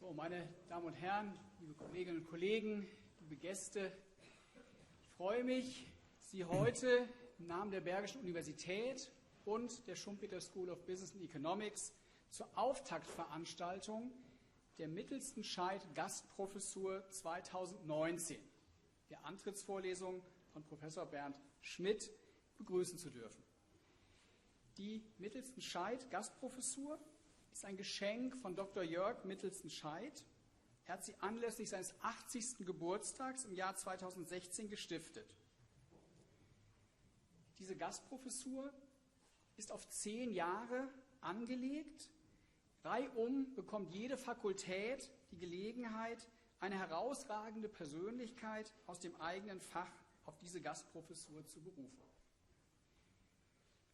So, meine Damen und Herren, liebe Kolleginnen und Kollegen, liebe Gäste, ich freue mich, Sie heute im Namen der Bergischen Universität und der Schumpeter School of Business and Economics zur Auftaktveranstaltung der Mittelsten Scheid-Gastprofessur 2019, der Antrittsvorlesung von Professor Bernd Schmitt, begrüßen zu dürfen. Die Mittelsten Scheid-Gastprofessur ist ein Geschenk von Dr. Jörg Mittelsten Scheid. Er hat sie anlässlich seines 80. Geburtstags im Jahr 2016 gestiftet. Diese Gastprofessur ist auf 10 Jahre angelegt. Reihum bekommt jede Fakultät die Gelegenheit, eine herausragende Persönlichkeit aus dem eigenen Fach auf diese Gastprofessur zu berufen.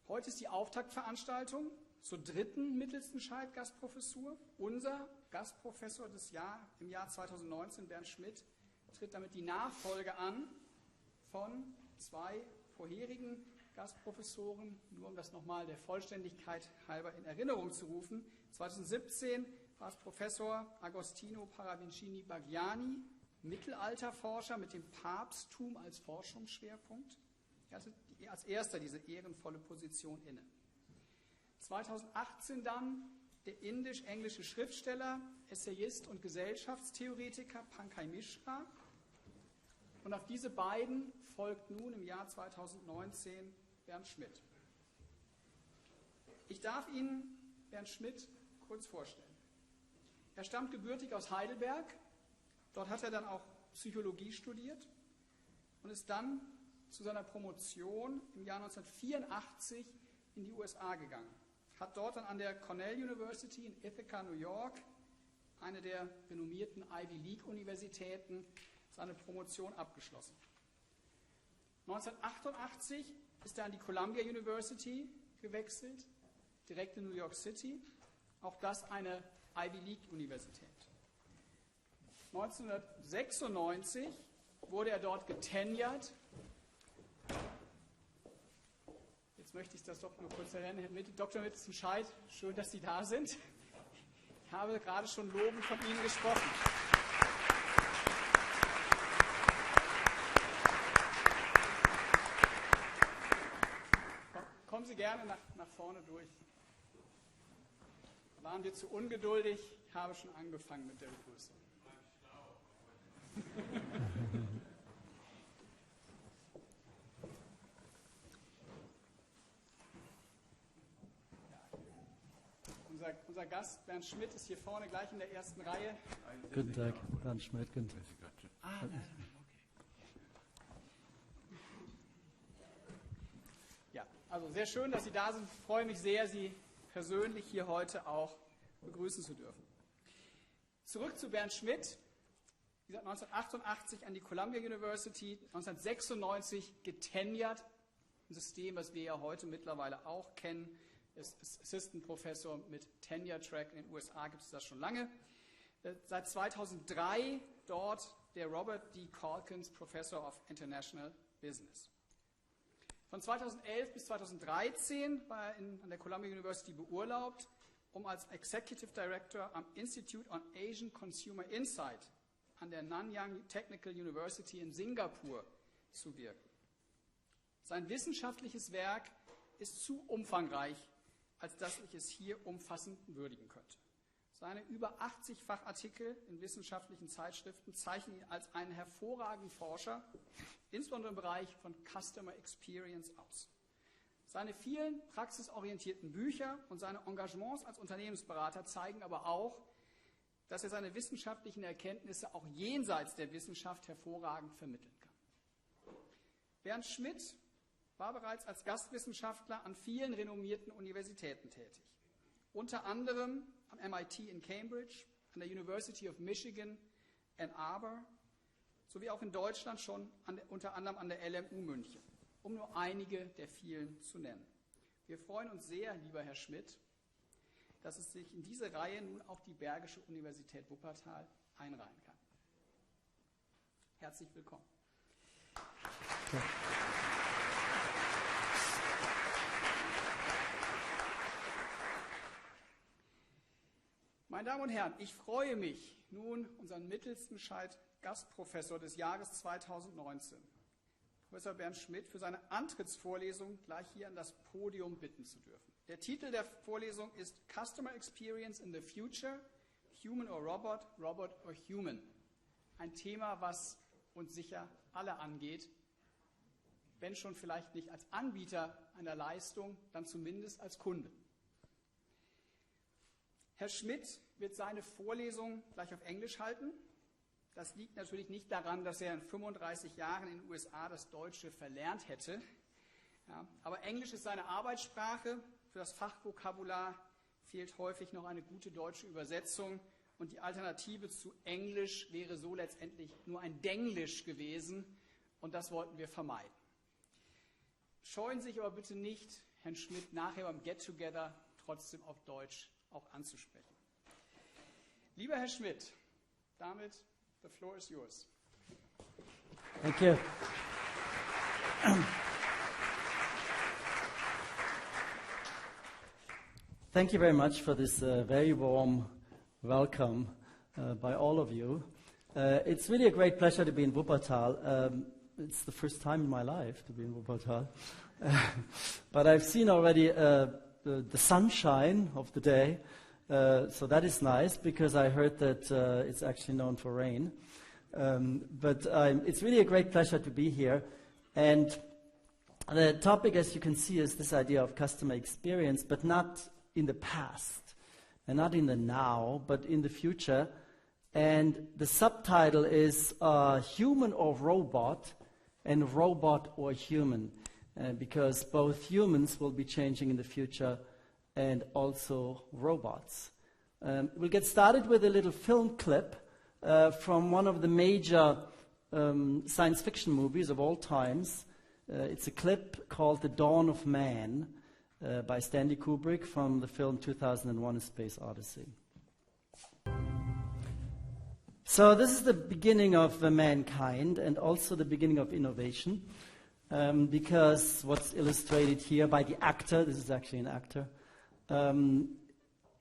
Heute ist die Auftaktveranstaltung zur dritten Mittelsten Scheid-Gastprofessur. Unser Gastprofessor im Jahr 2019, Bernd Schmitt, tritt damit die Nachfolge an von 2 vorherigen Gastprofessoren, nur um das nochmal der Vollständigkeit halber in Erinnerung zu rufen. 2017 war es Professor Agostino Paravincini-Baggiani, Mittelalterforscher mit dem Papsttum als Forschungsschwerpunkt. Er hatte als erster diese ehrenvolle Position inne. 2018 dann der indisch-englische Schriftsteller, Essayist und Gesellschaftstheoretiker Pankaj Mishra. Und auf diese beiden folgt nun im Jahr 2019 Bernd Schmitt. Ich darf Ihnen Bernd Schmitt kurz vorstellen. Er stammt gebürtig aus Heidelberg. Dort hat er dann auch Psychologie studiert und ist dann zu seiner Promotion im Jahr 1984 in die USA gegangen. Hat dort dann an der Cornell University in Ithaca, New York, eine der renommierten Ivy League Universitäten, seine Promotion abgeschlossen. 1988 ist er an die Columbia University gewechselt, direkt in New York City, auch das eine Ivy League Universität. 1996 wurde er dort getenjert. Jetzt möchte ich das doch nur kurz erinnern. Dr. Mittelsten Scheid, schön, dass Sie da sind. Ich habe gerade schon lobend von Ihnen gesprochen. Kommen Sie gerne nach vorne durch. Waren wir zu ungeduldig? Ich habe schon angefangen mit der Begrüßung. Unser Gast, Bernd Schmitt, ist hier vorne gleich in der ersten Reihe. Guten Tag, Bernd Schmitt. Guten Tag. Okay. Ja, also sehr schön, dass Sie da sind. Ich freue mich sehr, Sie persönlich hier heute auch begrüßen zu dürfen. Zurück zu Bernd Schmitt. Wie gesagt, 1988 an die Columbia University, 1996 getenjert. Ein System, was wir ja heute mittlerweile auch kennen. Ist Assistant Professor mit Tenure Track. In den USA gibt es das schon lange. Seit 2003 dort der Robert D. Calkins Professor of International Business. Von 2011 bis 2013 war er an der Columbia University beurlaubt, um als Executive Director am Institute on Asian Consumer Insight an der Nanyang Technical University in Singapur zu wirken. Sein wissenschaftliches Werk ist zu umfangreich, als dass ich es hier umfassend würdigen könnte. Seine über 80 Fachartikel in wissenschaftlichen Zeitschriften zeichnen ihn als einen hervorragenden Forscher, insbesondere im Bereich von Customer Experience, aus. Seine vielen praxisorientierten Bücher und seine Engagements als Unternehmensberater zeigen aber auch, dass er seine wissenschaftlichen Erkenntnisse auch jenseits der Wissenschaft hervorragend vermitteln kann. Bernd Schmitt war bereits als Gastwissenschaftler an vielen renommierten Universitäten tätig. Unter anderem am MIT in Cambridge, an der University of Michigan, Ann Arbor, sowie auch in Deutschland schon unter anderem an der LMU München, um nur einige der vielen zu nennen. Wir freuen uns sehr, lieber Herr Schmitt, dass es sich in diese Reihe nun auch die Bergische Universität Wuppertal einreihen kann. Herzlich willkommen. Ja. Meine Meine Damen und Herren, ich freue mich, nun unseren Mittelsten Scheid-Gastprofessor des Jahres 2019, Professor Bernd Schmitt, für seine Antrittsvorlesung gleich hier an das Podium bitten zu dürfen. Der Titel der Vorlesung ist Customer Experience in the Future, Human or Robot, Robot or Human. Ein Thema, was uns sicher alle angeht, wenn schon vielleicht nicht als Anbieter einer Leistung, dann zumindest als Kunde. Herr Schmitt wird seine Vorlesung gleich auf Englisch halten. Das liegt natürlich nicht daran, dass er in 35 Jahren in den USA das Deutsche verlernt hätte. Ja, aber Englisch ist seine Arbeitssprache. Für das Fachvokabular fehlt häufig noch eine gute deutsche Übersetzung. Und die Alternative zu Englisch wäre so letztendlich nur ein Denglisch gewesen. Und das wollten wir vermeiden. Scheuen Sie sich aber bitte nicht, Herrn Schmitt nachher beim Get-Together trotzdem auf Deutsch auch anzusprechen. Lieber Herr Schmitt, damit the floor is yours. Thank you. Thank you very much for this very warm welcome by all of you. It's really a great pleasure to be in Wuppertal. It's the first time in my life to be in Wuppertal. But I've seen already the sunshine of the day, so that is nice because I heard that it's actually known for rain. But it's really a great pleasure to be here. And the topic, as you can see, is this idea of customer experience, but not in the past and not in the now, but in the future. And the subtitle is Human or Robot, and Robot or Human. Because both humans will be changing in the future and also robots. We'll get started with a little film clip from one of the major science fiction movies of all times. It's a clip called The Dawn of Man by Stanley Kubrick from the film 2001: A Space Odyssey. So this is the beginning of mankind and also the beginning of innovation. Because what's illustrated here by the actor, this is actually an actor,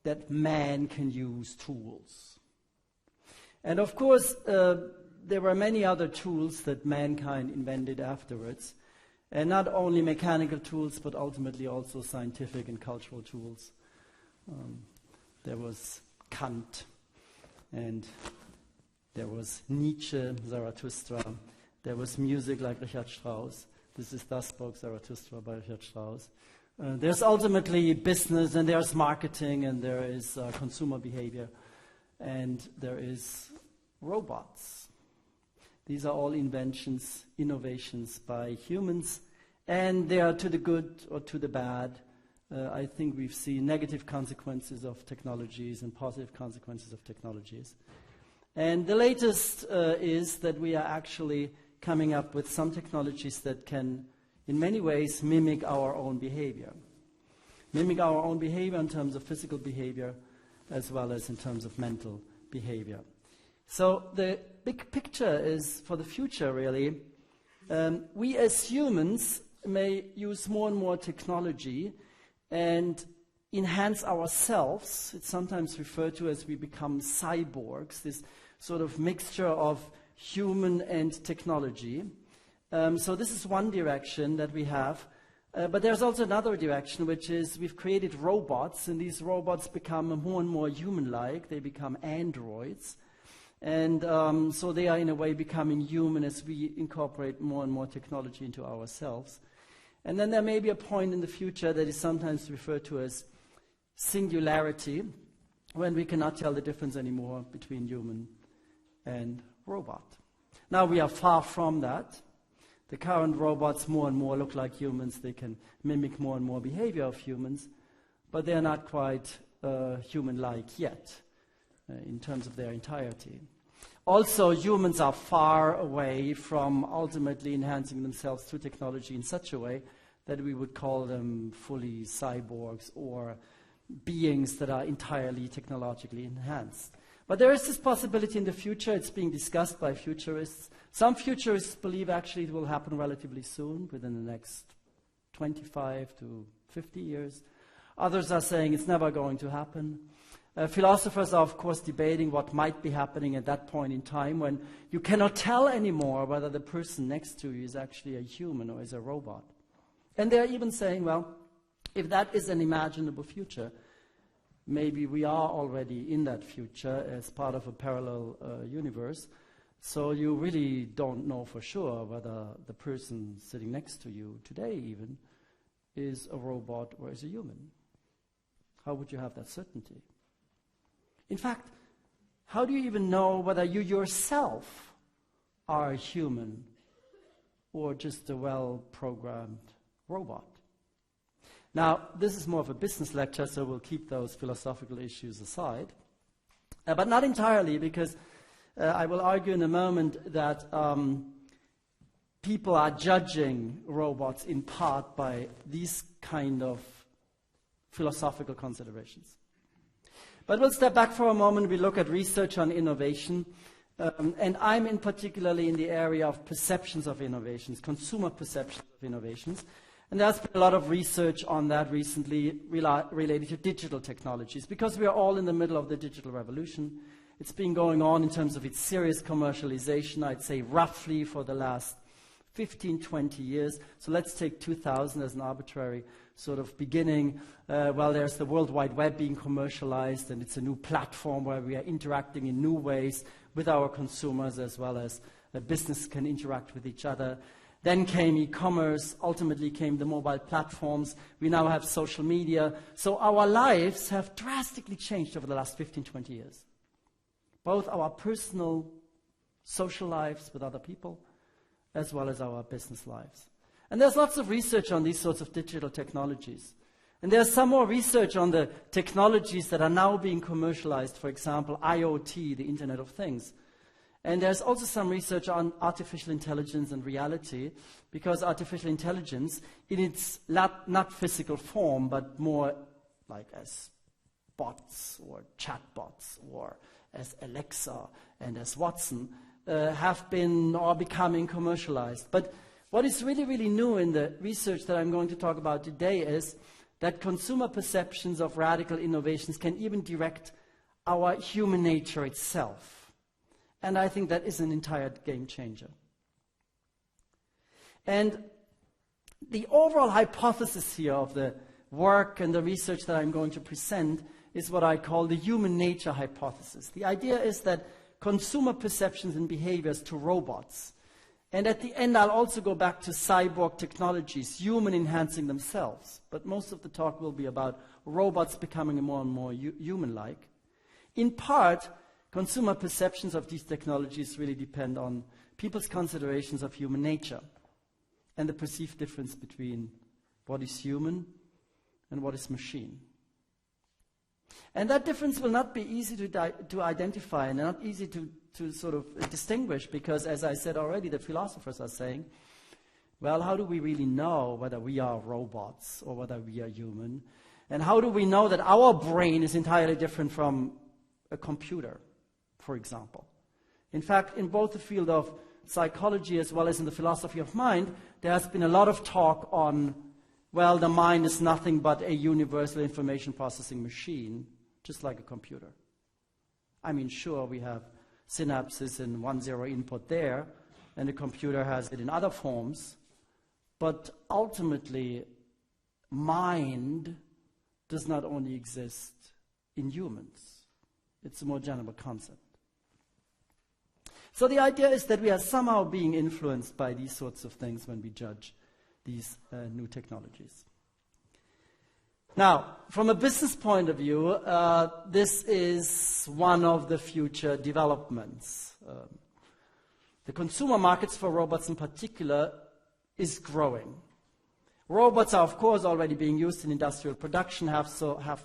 that man can use tools. And of course, there were many other tools that mankind invented afterwards, and not only mechanical tools, but ultimately also scientific and cultural tools. There was Kant, and there was Nietzsche, Zarathustra. There was music like Richard Strauss. This is Thus Spoke Zarathustra by Richard Strauss. There's ultimately business, and there's marketing, and there is consumer behavior, and there is robots. These are all inventions, innovations by humans, and they are to the good or to the bad. I think we've seen negative consequences of technologies and positive consequences of technologies. And the latest is that we are actually coming up with some technologies that can, in many ways, mimic our own behavior. Mimic our own behavior in terms of physical behavior, as well as in terms of mental behavior. So the big picture is, for the future, really, we as humans may use more and more technology and enhance ourselves. It's sometimes referred to as we become cyborgs, this sort of mixture of human and technology. So this is one direction that we have. But there's also another direction, which is we've created robots, and these robots become more and more human-like. They become androids. And so they are, in a way, becoming human as we incorporate more and more technology into ourselves. And then there may be a point in the future that is sometimes referred to as singularity, when we cannot tell the difference anymore between human and robot. Now we are far from that. The current robots more and more look like humans. They can mimic more and more behavior of humans, but they are not quite human-like yet in terms of their entirety. Also, humans are far away from ultimately enhancing themselves through technology in such a way that we would call them fully cyborgs or beings that are entirely technologically enhanced. But there is this possibility in the future. It's being discussed by futurists. Some futurists believe actually it will happen relatively soon, within the next 25 to 50 years. Others are saying it's never going to happen. Philosophers are, of course, debating what might be happening at that point in time when you cannot tell anymore whether the person next to you is actually a human or is a robot. And they're even saying, well, if that is an imaginable future, maybe we are already in that future as part of a parallel universe. So you really don't know for sure whether the person sitting next to you today even is a robot or is a human. How would you have that certainty? In fact, how do you even know whether you yourself are a human or just a well-programmed robot? Now, this is more of a business lecture, so we'll keep those philosophical issues aside. But not entirely, because I will argue in a moment that people are judging robots in part by these kind of philosophical considerations. But we'll step back for a moment. We look at research on innovation. And I'm in particularly in the area of perceptions of innovations, consumer perceptions of innovations. And there's been a lot of research on that recently related to digital technologies, because we are all in the middle of the digital revolution. It's been going on in terms of its serious commercialization, I'd say roughly for the last 15, 20 years. So let's take 2000 as an arbitrary sort of beginning. Well, there's the World Wide Web being commercialized, and it's a new platform where we are interacting in new ways with our consumers, as well as business can interact with each other. Then came e-commerce, ultimately came the mobile platforms. We now have social media. So our lives have drastically changed over the last 15, 20 years. Both our personal, social lives with other people, as well as our business lives. And there's lots of research on these sorts of digital technologies. And there's some more research on the technologies that are now being commercialized, for example, IoT, the Internet of Things. And there's also some research on artificial intelligence and reality, because artificial intelligence, in its not physical form, but more like as bots or chatbots or as Alexa and as Watson, have been or becoming commercialized. But what is really, really new in the research that I'm going to talk about today is that consumer perceptions of radical innovations can even direct our human nature itself. And I think that is an entire game changer. And the overall hypothesis here of the work and the research that I'm going to present is what I call the human nature hypothesis. The idea is that consumer perceptions and behaviors to robots, and at the end I'll also go back to cyborg technologies, human enhancing themselves, but most of the talk will be about robots becoming more and more human-like. In part, consumer perceptions of these technologies really depend on people's considerations of human nature and the perceived difference between what is human and what is machine. And that difference will not be easy to identify and not easy to sort of distinguish, because, as I said already, the philosophers are saying, well, how do we really know whether we are robots or whether we are human? And how do we know that our brain is entirely different from a computer, for example? In fact, in both the field of psychology as well as in the philosophy of mind, there has been a lot of talk on, well, the mind is nothing but a universal information processing machine, just like a computer. I mean, sure, we have synapses and 1-0 input there, and the computer has it in other forms, but ultimately, mind does not only exist in humans. It's a more general concept. So the idea is that we are somehow being influenced by these sorts of things when we judge these new technologies. Now, from a business point of view, this is one of the future developments. The consumer markets for robots in particular is growing. Robots are, of course, already being used in industrial production, have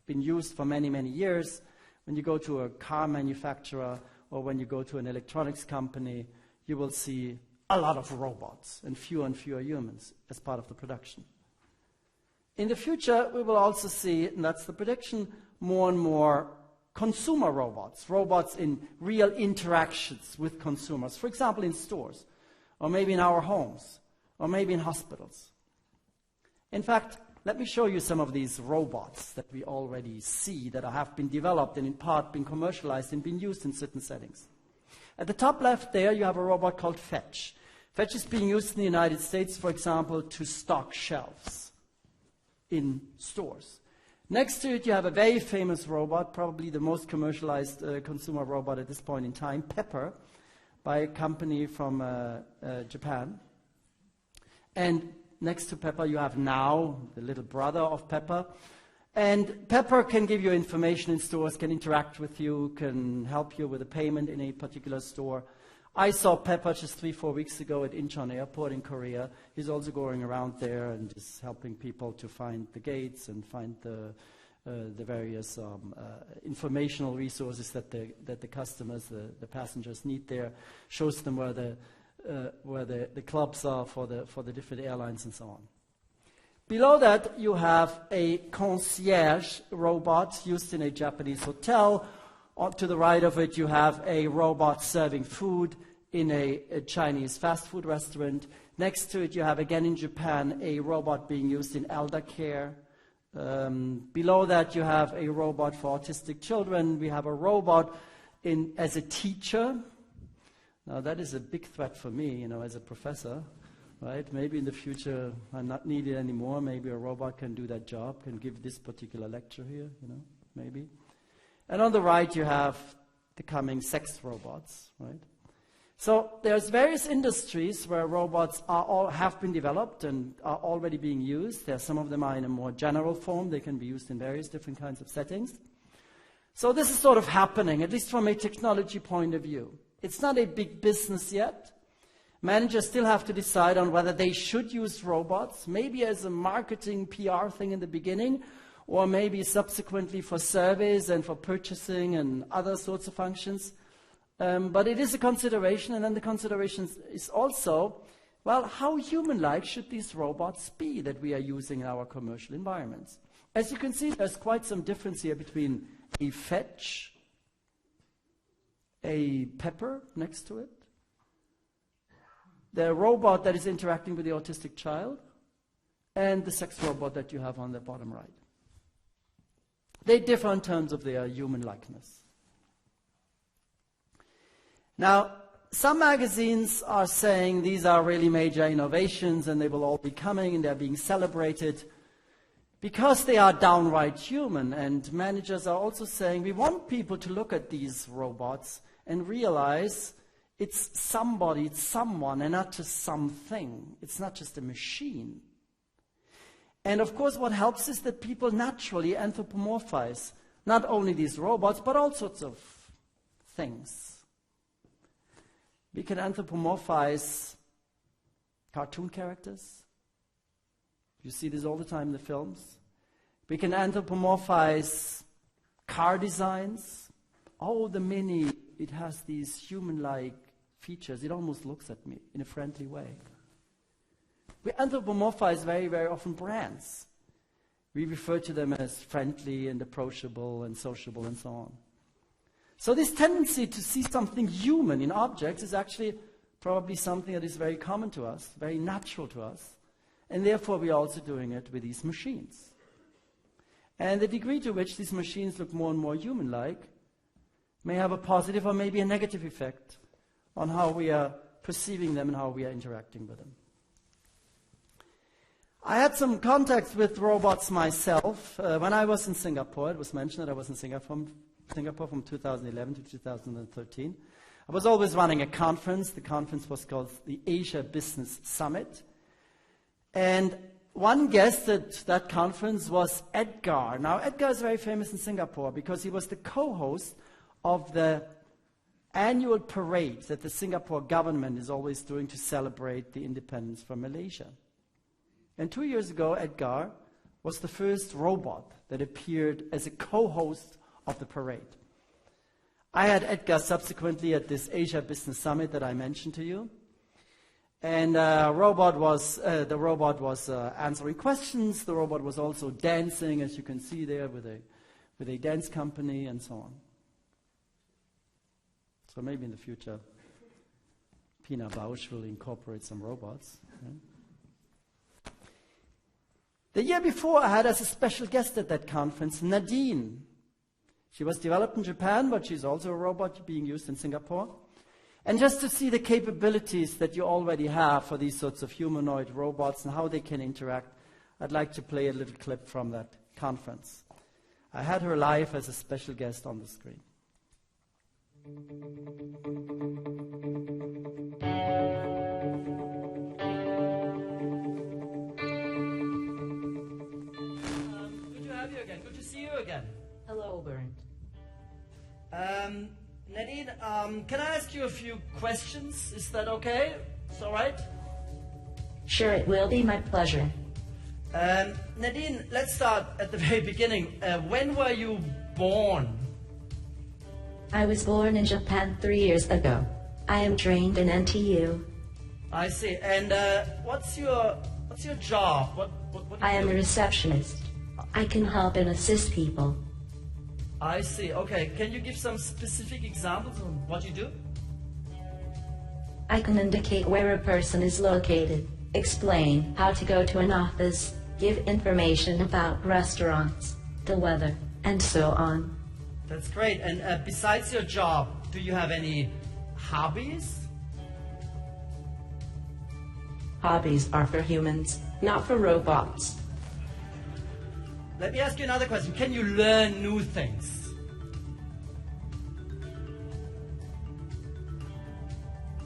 been used for many, many years. When you go to a car manufacturer or when you go to an electronics company, you will see a lot of robots and fewer humans as part of the production. In the future, we will also see, and that's the prediction, more and more consumer robots, robots in real interactions with consumers, for example, in stores, or maybe in our homes, or maybe in hospitals. In fact, let me show you some of these robots that we already see that have been developed and in part been commercialized and been used in certain settings. At the top left there, you have a robot called Fetch. Fetch is being used in the United States, for example, to stock shelves in stores. Next to it, you have a very famous robot, probably the most commercialized consumer robot at this point in time, Pepper, by a company from Japan. And next to Pepper, you have Now, the little brother of Pepper. And Pepper can give you information in stores, can interact with you, can help you with a payment in a particular store. I saw Pepper just 3-4 weeks ago at Incheon Airport in Korea. He's also going around there and just helping people to find the gates and find the various informational resources that the customers, the passengers need there. Shows them where the clubs are for the different airlines and so on. Below that, you have a concierge robot used in a Japanese hotel. To the right of it, you have a robot serving food in a Chinese fast food restaurant. Next to it, you have, again in Japan, a robot being used in elder care. Below that, you have a robot for autistic children. We have a robot as a teacher. Now, that is a big threat for me, as a professor. Right? Maybe in the future I'm not needed anymore. Maybe a robot can do that job, can give this particular lecture here, maybe. And on the right you have the coming sex robots, right? So there's various industries where robots have been developed and are already being used. Some of them are in a more general form. They can be used in various different kinds of settings. So this is sort of happening, at least from a technology point of view. It's not a big business yet. Managers still have to decide on whether they should use robots, maybe as a marketing PR thing in the beginning, or maybe subsequently for surveys and for purchasing and other sorts of functions. But it is a consideration, and then the consideration is also, well, how human-like should these robots be that we are using in our commercial environments? As you can see, there's quite some difference here between a Fetch, a Pepper next to it, the robot that is interacting with the autistic child, and the sex robot that you have on the bottom right. They differ in terms of their human likeness. Now, some magazines are saying these are really major innovations and they will all be coming and they're being celebrated because they are downright human. And managers are also saying we want people to look at these robots and realize it's somebody, it's someone, and not just something. It's not just a machine. And of course, what helps is that people naturally anthropomorphize not only these robots, but all sorts of things. We can anthropomorphize cartoon characters. You see this all the time in the films. We can anthropomorphize car designs. Oh, the Mini, it has these human-like features. It almost looks at me in a friendly way. We anthropomorphize very, very often brands. We refer to them as friendly and approachable and sociable and so on. So this tendency to see something human in objects is actually probably something that is very common to us, very natural to us, and therefore we are also doing it with these machines. And the degree to which these machines look more and more human-like may have a positive or maybe a negative effect on how we are perceiving them and how we are interacting with them. I had some contacts with robots myself. When I was in Singapore, it was mentioned that I was in Singapore from 2011 to 2013. I was always running a conference. The conference was called the Asia Business Summit. And one guest at that conference was Edgar. Now, Edgar is very famous in Singapore because he was the co-host of the annual parade that the Singapore government is always doing to celebrate the independence from Malaysia. And 2 years ago, Edgar was the first robot that appeared as a co-host of the parade. I had Edgar subsequently at this Asia Business Summit that I mentioned to you. And the robot was answering questions. The robot was also dancing, as you can see there, with a dance company and so on. So maybe in the future, Pina Bausch will incorporate some robots. Right? The year before, I had as a special guest at that conference, Nadine. She was developed in Japan, but she's also a robot being used in Singapore. And just to see the capabilities that you already have for these sorts of humanoid robots and how they can interact, I'd like to play a little clip from that conference. I had her live as a special guest on the screen. Good to have you again. Good to see you again. Hello, Bernd. Nadine, can I ask you a few questions? Is that okay? It's all right? Sure, it will be my pleasure. Nadine, let's start at the very beginning. When were you born? I was born in Japan 3 years ago. I am trained in NTU. I see. And what's your job? What do I you am do? a receptionist. I can help and assist people. I see. Okay. Can you give some specific examples on what you do? I can indicate where a person is located, explain how to go to an office, give information about restaurants, the weather, and so on. That's great. And besides your job, do you have any hobbies? Hobbies are for humans, not for robots. Let me ask you another question. Can you learn new things?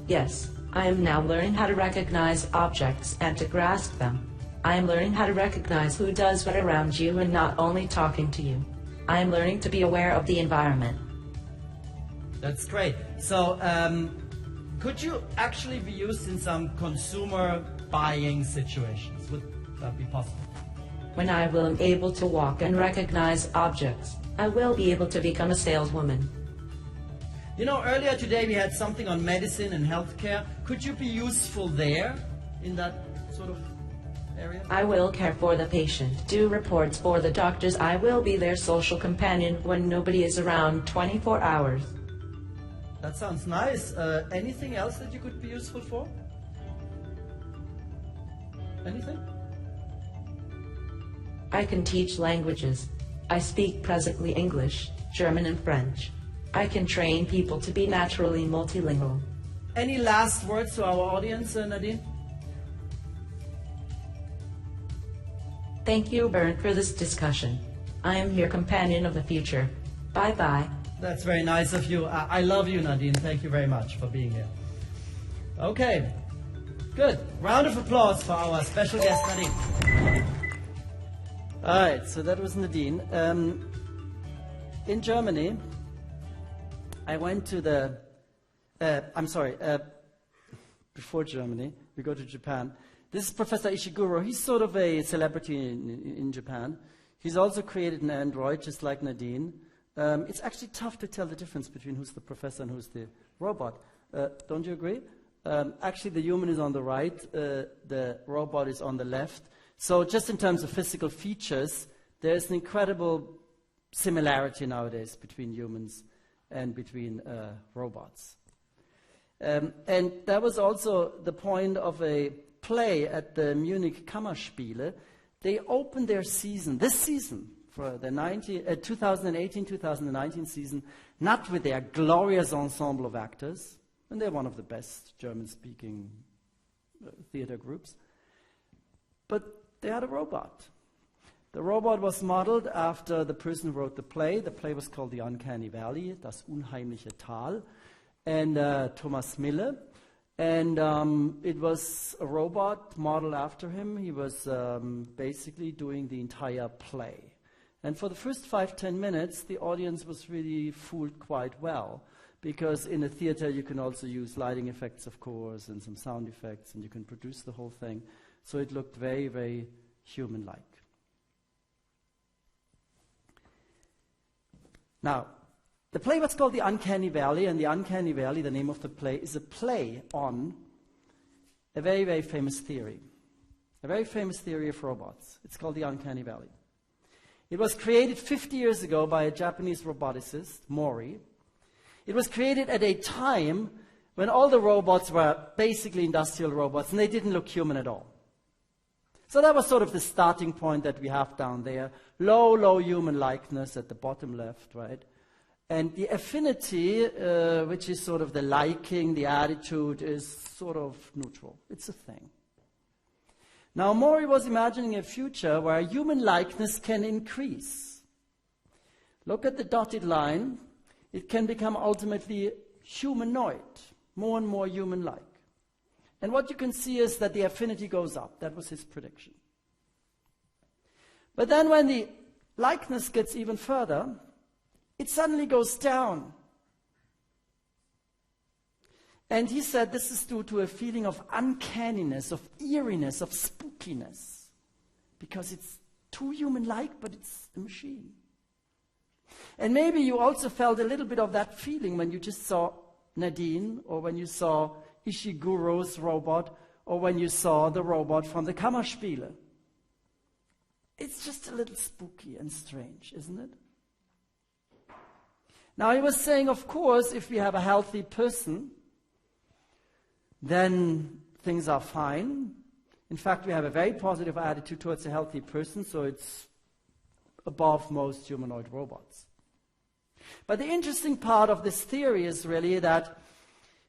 Yes, I am now learning how to recognize objects and to grasp them. I am learning how to recognize who does what around you and not only talking to you. I am learning to be aware of the environment. That's great. So, could you actually be used in some consumer buying situations? Would that be possible? When I will be able to walk and recognize objects, I will be able to become a saleswoman. You know, earlier today we had something on medicine and healthcare. Could you be useful there, in that sort of area? I will care for the patient, do reports for the doctors. I will be their social companion when nobody is around 24 hours. That sounds nice. Anything else that you could be useful for? Anything? I can teach languages. I speak presently English, German, and French. I can train people to be naturally multilingual. Any last words to our audience, Nadine? Thank you, Bernd, for this discussion. I am your companion of the future. Bye-bye. That's very nice of you. I love you, Nadine. Thank you very much for being here. Okay, good. Round of applause for our special guest, Nadine. All right, so that was Nadine. In Germany, I went to the, before Germany, we go to Japan. This is Professor Ishiguro. He's sort of a celebrity in Japan. He's also created an android, just like Nadine. It's actually tough to tell the difference between who's the professor and who's the robot. Don't you agree? Actually, the human is on the right, the robot is on the left. So just in terms of physical features, there's an incredible similarity nowadays between humans and between robots. And that was also the point of a play at the Munich Kammerspiele. They opened their season, this season, for the 2018-2019 season, not with their glorious ensemble of actors, and they're one of the best German-speaking theater groups, but they had a robot. The robot was modeled after the person who wrote the play. The play was called The Uncanny Valley, Das unheimliche Tal, and Thomas Mille. And it was a robot modeled after him. He was basically doing the entire play. And for the first 5-10 minutes, the audience was really fooled quite well, because in a theater you can also use lighting effects, of course, and some sound effects, and you can produce the whole thing. So it looked very, very human-like. Now, the play was called The Uncanny Valley, and The Uncanny Valley, the name of the play, is a play on a very, very famous theory. A very famous theory of robots. It's called The Uncanny Valley. It was created 50 years ago by a Japanese roboticist, Mori. It was created at a time when all the robots were basically industrial robots, and they didn't look human at all. So that was sort of the starting point that we have down there. Low human likeness at the bottom left, right? And the affinity, which is sort of the liking, the attitude, is sort of neutral. It's a thing. Now, Maury was imagining a future where human likeness can increase. Look at the dotted line. It can become ultimately humanoid, more and more human-like. And what you can see is that the affinity goes up. That was his prediction. But then when the likeness gets even further, it suddenly goes down. And he said this is due to a feeling of uncanniness, of eeriness, of spookiness. Because it's too human-like, but it's a machine. And maybe you also felt a little bit of that feeling when you just saw Nadine, or when you saw Ishiguro's robot, or when you saw the robot from the Kammerspiele. It's just a little spooky and strange, isn't it? Now, he was saying, of course, if we have a healthy person, then things are fine. In fact, we have a very positive attitude towards a healthy person, so it's above most humanoid robots. But the interesting part of this theory is really that,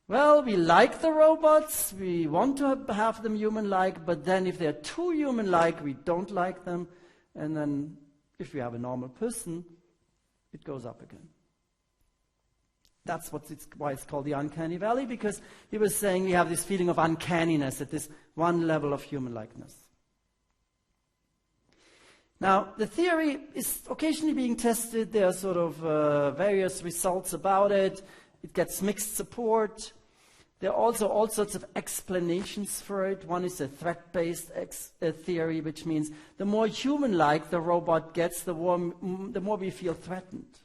well, we like the robots, we want to have them human-like, but then if they're too human-like, we don't like them, and then if we have a normal person, it goes up again. That's why it's called the uncanny valley, because he was saying we have this feeling of uncanniness at this one level of human likeness. Now, the theory is occasionally being tested. There are sort of various results about it. It gets mixed support. There are also all sorts of explanations for it. One is a threat-based theory, which means the more human-like the robot gets, the more we feel threatened.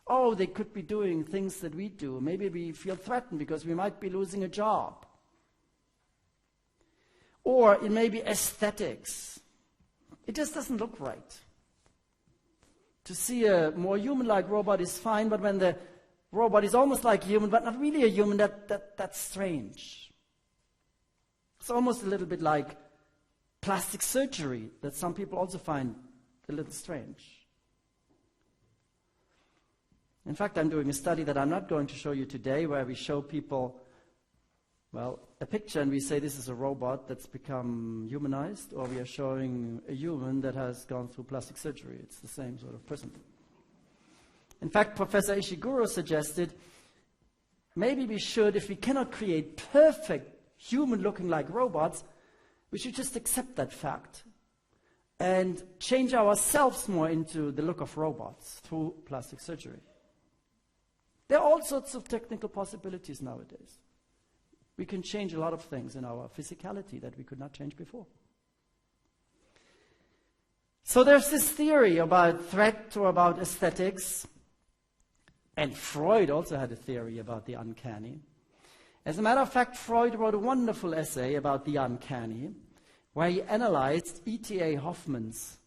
Oh, they could be doing things that we do. Maybe we feel threatened because we might be losing a job. Or it may be aesthetics. It just doesn't look right. To see a more human-like robot is fine, but when the robot is almost like human, but not really a human, that's strange. It's almost a little bit like plastic surgery that some people also find a little strange. In fact, I'm doing a study that I'm not going to show you today where we show people, well, a picture and we say this is a robot that's become humanized, or we are showing a human that has gone through plastic surgery. It's the same sort of person. In fact, Professor Ishiguro suggested maybe we should, if we cannot create perfect human-looking like robots, we should just accept that fact and change ourselves more into the look of robots through plastic surgery. There are all sorts of technical possibilities nowadays. We can change a lot of things in our physicality that we could not change before. So there's this theory about threat or about aesthetics. And Freud also had a theory about the uncanny. As a matter of fact, Freud wrote a wonderful essay about the uncanny, where he analyzed E.T.A. Hoffman's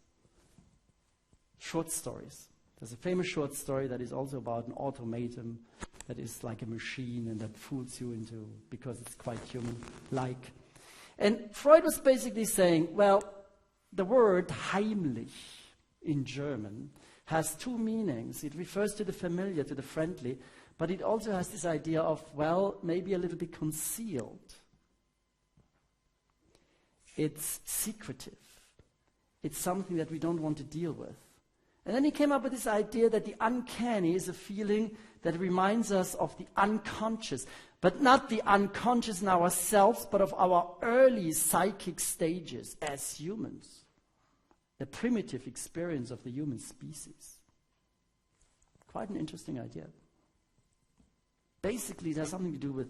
short stories. There's a famous short story that is also about an automaton that is like a machine and that fools you into, because it's quite human-like. And Freud was basically saying, well, the word heimlich in German has two meanings. It refers to the familiar, to the friendly, but it also has this idea of, well, maybe a little bit concealed. It's secretive. It's something that we don't want to deal with. And then he came up with this idea that the uncanny is a feeling that reminds us of the unconscious, but not the unconscious in ourselves, but of our early psychic stages as humans. The primitive experience of the human species. Quite an interesting idea. Basically, it has something to do with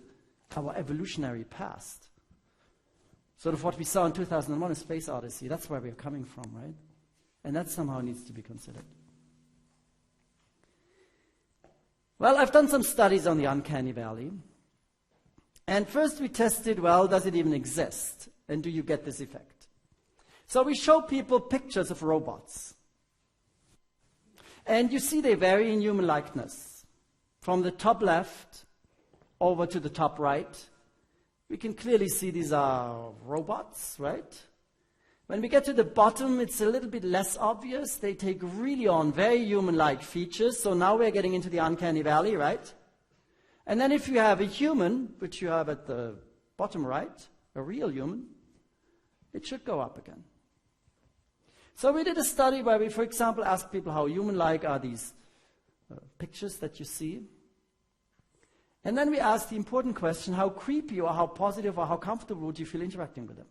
our evolutionary past. Sort of what we saw in 2001, A Space Odyssey. That's where we're coming from, right? And that somehow needs to be considered. Well, I've done some studies on the uncanny valley. And first we tested, well, does it even exist? And do you get this effect? So we show people pictures of robots. And you see they vary in human likeness. From the top left over to the top right, we can clearly see these are robots, right? When we get to the bottom, it's a little bit less obvious. They take really on very human-like features. So now we're getting into the uncanny valley, right? And then if you have a human, which you have at the bottom right, a real human, it should go up again. So we did a study where we, for example, asked people how human-like are these pictures that you see. And then we asked the important question, how creepy or how positive or how comfortable would you feel interacting with them?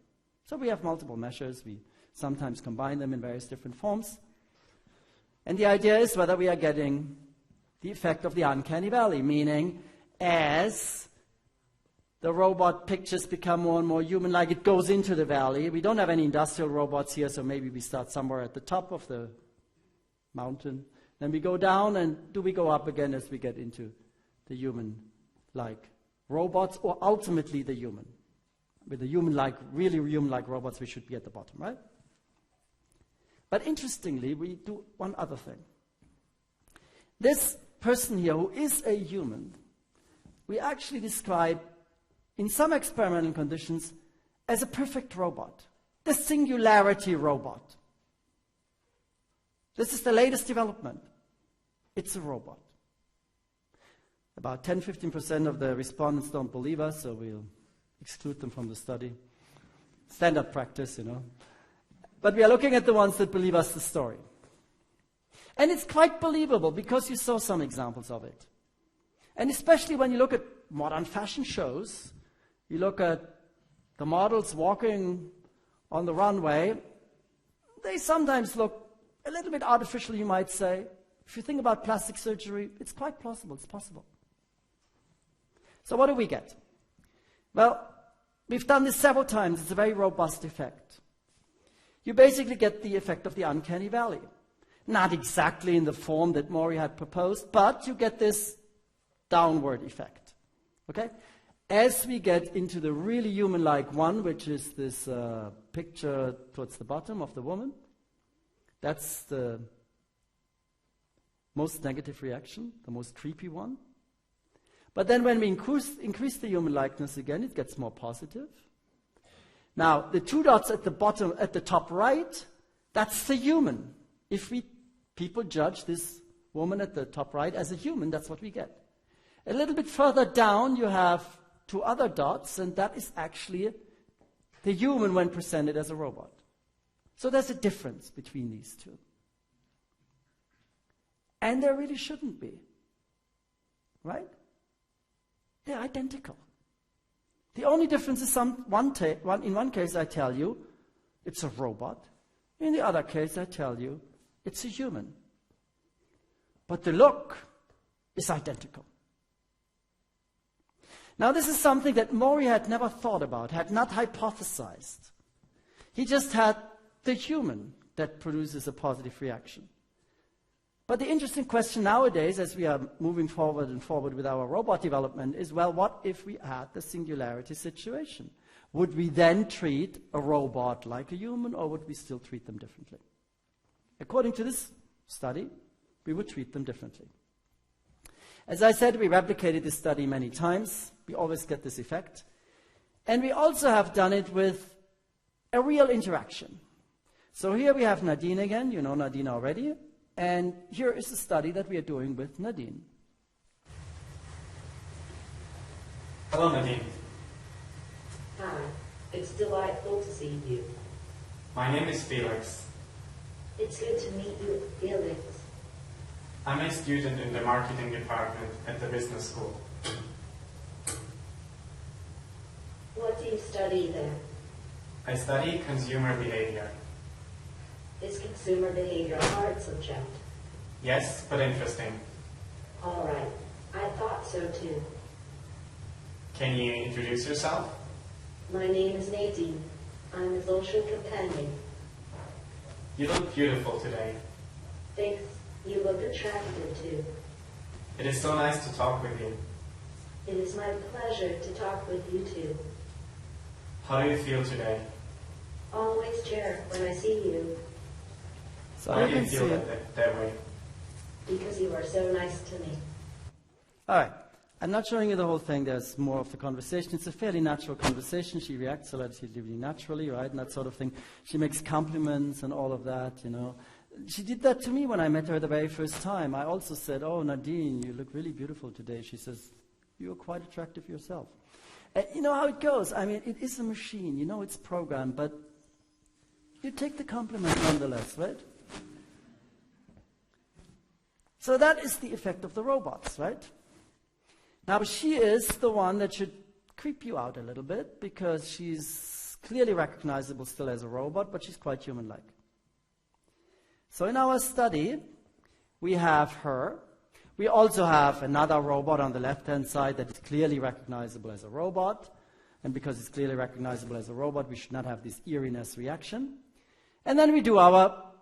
So we have multiple measures. We sometimes combine them in various different forms. And the idea is whether we are getting the effect of the uncanny valley, meaning as the robot pictures become more and more human-like, it goes into the valley. We don't have any industrial robots here, so maybe we start somewhere at the top of the mountain. Then we go down, and do we go up again as we get into the human-like robots, or ultimately the human? With the human-like, really human-like robots, we should be at the bottom, right? But interestingly, we do one other thing. This person here, who is a human, we actually describe, in some experimental conditions, as a perfect robot. The singularity robot. This is the latest development. It's a robot. About 10-15% of the respondents don't believe us, so we'll exclude them from the study. Standard practice, you know. But we are looking at the ones that believe us the story. And it's quite believable because you saw some examples of it. And especially when you look at modern fashion shows, you look at the models walking on the runway, they sometimes look a little bit artificial, you might say. If you think about plastic surgery, it's quite plausible, it's possible. So what do we get? Well, we've done this several times. It's a very robust effect. You basically get the effect of the uncanny valley. Not exactly in the form that Maury had proposed, but you get this downward effect. Okay? As we get into the really human-like one, which is this picture towards the bottom of the woman, that's the most negative reaction, the most creepy one. But then when we increase the human likeness again, it gets more positive. Now, the two dots at the bottom, at the top right, that's the human. If people judge this woman at the top right as a human, that's what we get. A little bit further down, you have two other dots, and that is actually the human when presented as a robot. So there's a difference between these two. And there really shouldn't be. Right? They're identical. The only difference is in one case I tell you it's a robot. In the other case I tell you it's a human. But the look is identical. Now this is something that Maury had never thought about, had not hypothesized. He just had the human that produces a positive reaction. But the interesting question nowadays, as we are moving forward and forward with our robot development, is, well, what if we had the singularity situation? Would we then treat a robot like a human, or would we still treat them differently? According to this study, we would treat them differently. As I said, we replicated this study many times. We always get this effect. And we also have done it with a real interaction. So here we have Nadine again. You know Nadine already. And here is the study that we are doing with Nadine. Hello, Nadine. Hi, it's delightful to see you. My name is Felix. It's good to meet you, Felix. I'm a student in the marketing department at the business school. What do you study there? I study consumer behavior. Is consumer behavior a hard subject? Yes, but interesting. All right, I thought so too. Can you introduce yourself? My name is Nadine. I'm a social companion. You look beautiful today. Thanks. You look attractive too. It is so nice to talk with you. It is my pleasure to talk with you too. How do you feel today? Always cheer when I see you. So Why I do you can feel see that way? Because you are so nice to me. All right. I'm not showing you the whole thing. There's more of the conversation. It's a fairly natural conversation. She reacts relatively naturally, right, and that sort of thing. She makes compliments and all of that, you know. She did that to me when I met her the very first time. I also said, "Oh, Nadine, you look really beautiful today." She says, "You're quite attractive yourself." You know how it goes. I mean, it is a machine. You know it's programmed, but you take the compliment nonetheless, right? So that is the effect of the robots, right? Now, she is the one that should creep you out a little bit because she's clearly recognizable still as a robot, but she's quite human-like. So in our study, we have her. We also have another robot on the left-hand side that is clearly recognizable as a robot. And because it's clearly recognizable as a robot, we should not have this eeriness reaction. And then we do our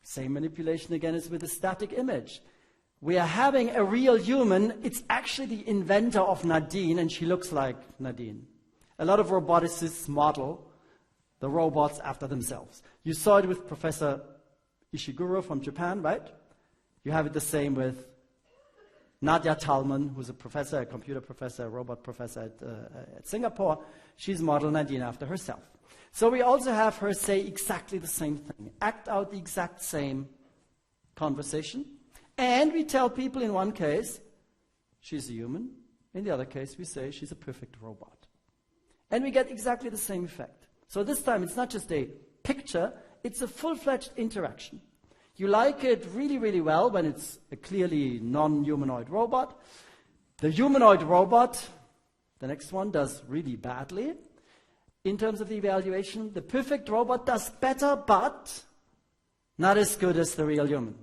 same manipulation again as with a static image. We are having a real human. It's actually the inventor of Nadine, and she looks like Nadine. A lot of roboticists model the robots after themselves. You saw it with Professor Ishiguro from Japan, right? You have it the same with Nadia Talman, who's a professor, a computer professor, a robot professor at Singapore. She's modeled Nadine after herself. So we also have her say exactly the same thing, act out the exact same conversation. And we tell people in one case, she's a human. In the other case, we say she's a perfect robot. And we get exactly the same effect. So this time, it's not just a picture, it's a full-fledged interaction. You like it really, really well when it's a clearly non-humanoid robot. The humanoid robot, the next one, does really badly in terms of the evaluation. The perfect robot does better, but not as good as the real human.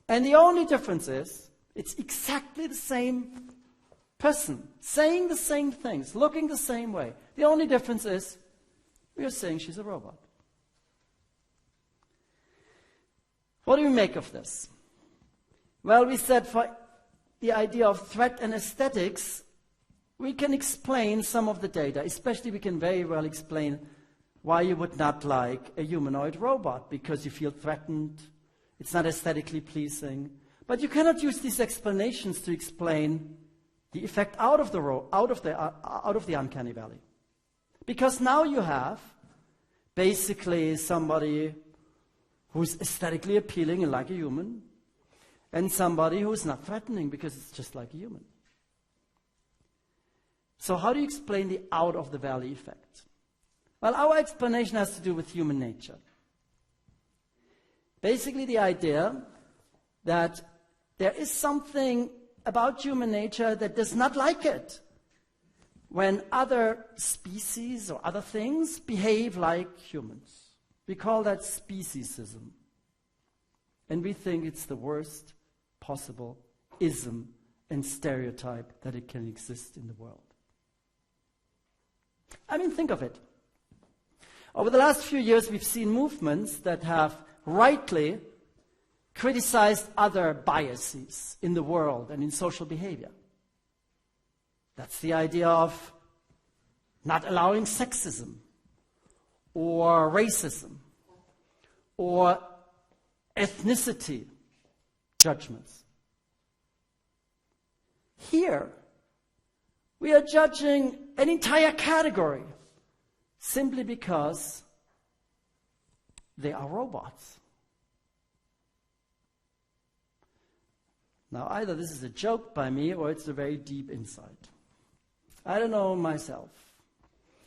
And the only difference is, it's exactly the same person, saying the same things, looking the same way. The only difference is, we are saying she's a robot. What do we make of this? Well, we said for the idea of threat and aesthetics, we can explain some of the data. Especially we can very well explain why you would not like a humanoid robot, because you feel threatened. It's not aesthetically pleasing. But you cannot use these explanations to explain the effect out of the uncanny valley. Because now you have basically somebody who's aesthetically appealing and like a human, and somebody who's not threatening because it's just like a human. So how do you explain the out-of-the-valley effect? Well, our explanation has to do with human nature. Basically the idea that there is something about human nature that does not like it when other species or other things behave like humans. We call that speciesism. And we think it's the worst possible ism and stereotype that it can exist in the world. I mean, think of it. Over the last few years, we've seen movements that have rightly criticized other biases in the world and in social behavior. That's the idea of not allowing sexism or racism or ethnicity judgments. Here, we are judging an entire category simply because they are robots. Now, either this is a joke by me or it's a very deep insight. I don't know myself.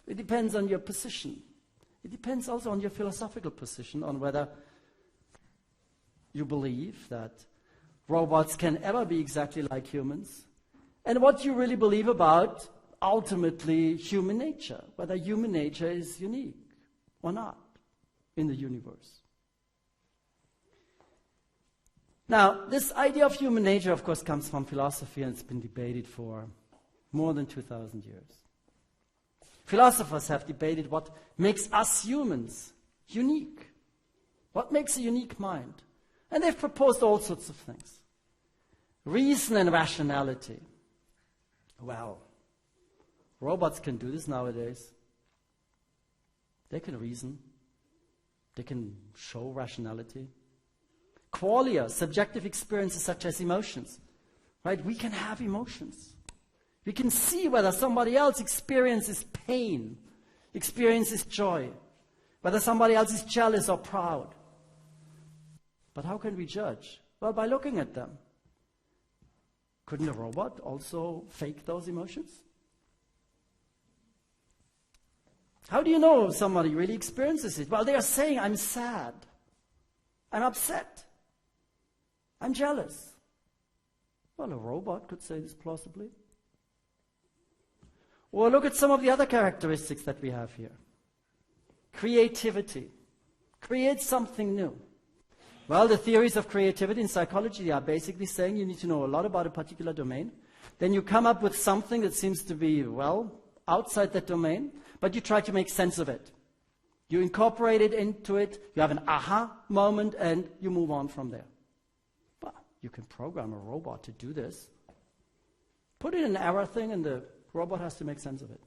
It depends on your position. It depends also on your philosophical position, on whether you believe that robots can ever be exactly like humans, and what you really believe about, ultimately, human nature, whether human nature is unique or not in the universe. Now, this idea of human nature, of course, comes from philosophy, and it's been debated for more than 2,000 years. Philosophers have debated what makes us humans unique. What makes a unique mind? And they've proposed all sorts of things. Reason and rationality. Well, robots can do this nowadays. They can reason. They can show rationality. Qualia, subjective experiences such as emotions. Right? We can have emotions. We can see whether somebody else experiences pain, experiences joy, whether somebody else is jealous or proud. But how can we judge? Well, by looking at them. Couldn't a robot also fake those emotions? How do you know if somebody really experiences it? Well, they are saying, I'm sad, I'm upset, I'm jealous. Well, a robot could say this plausibly. Or look at some of the other characteristics that we have here. Creativity. Create something new. Well, the theories of creativity in psychology are basically saying you need to know a lot about a particular domain. Then you come up with something that seems to be, well, outside that domain, but you try to make sense of it. You incorporate it into it, you have an aha moment, and you move on from there. Well, you can program a robot to do this. Put in an error thing, and the robot has to make sense of it.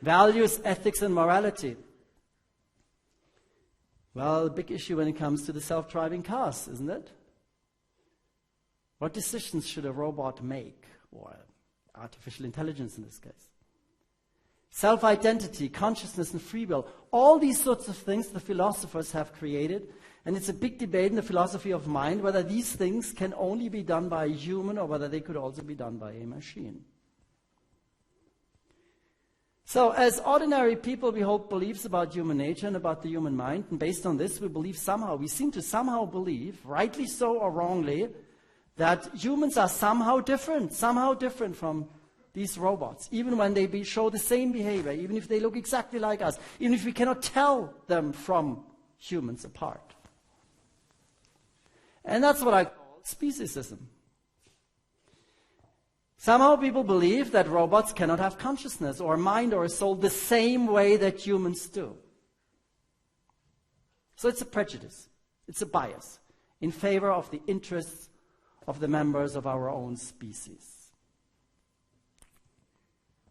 Values, ethics, and morality. Well, a big issue when it comes to the self-driving cars, isn't it? What decisions should a robot make, or artificial intelligence in this case? Self-identity, consciousness, and free will. All these sorts of things the philosophers have created, and it's a big debate in the philosophy of mind whether these things can only be done by a human or whether they could also be done by a machine. So, as ordinary people, we hold beliefs about human nature and about the human mind, and based on this, we seem to somehow believe, rightly so or wrongly, that humans are somehow different from these robots, even when they show the same behavior, even if they look exactly like us, even if we cannot tell them from humans apart. And that's what I call speciesism. Somehow people believe that robots cannot have consciousness or a mind or a soul the same way that humans do. So it's a prejudice, it's a bias in favor of the interests of the members of our own species.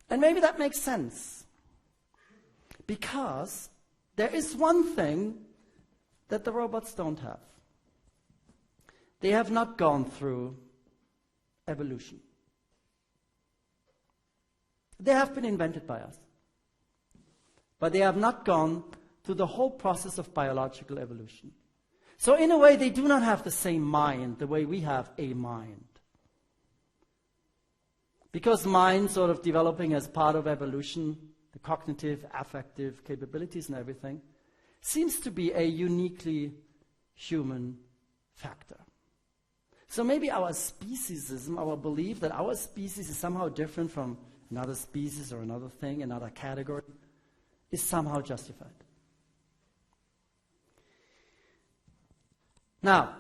And maybe that makes sense, because there is one thing that the robots don't have. They have not gone through evolution. They have been invented by us, but they have not gone through the whole process of biological evolution. So in a way, they do not have the same mind, the way we have a mind. Because mind sort of developing as part of evolution, the cognitive, affective capabilities and everything, seems to be a uniquely human factor. So maybe our speciesism, our belief that our species is somehow different from another species or another thing, another category, is somehow justified. Now,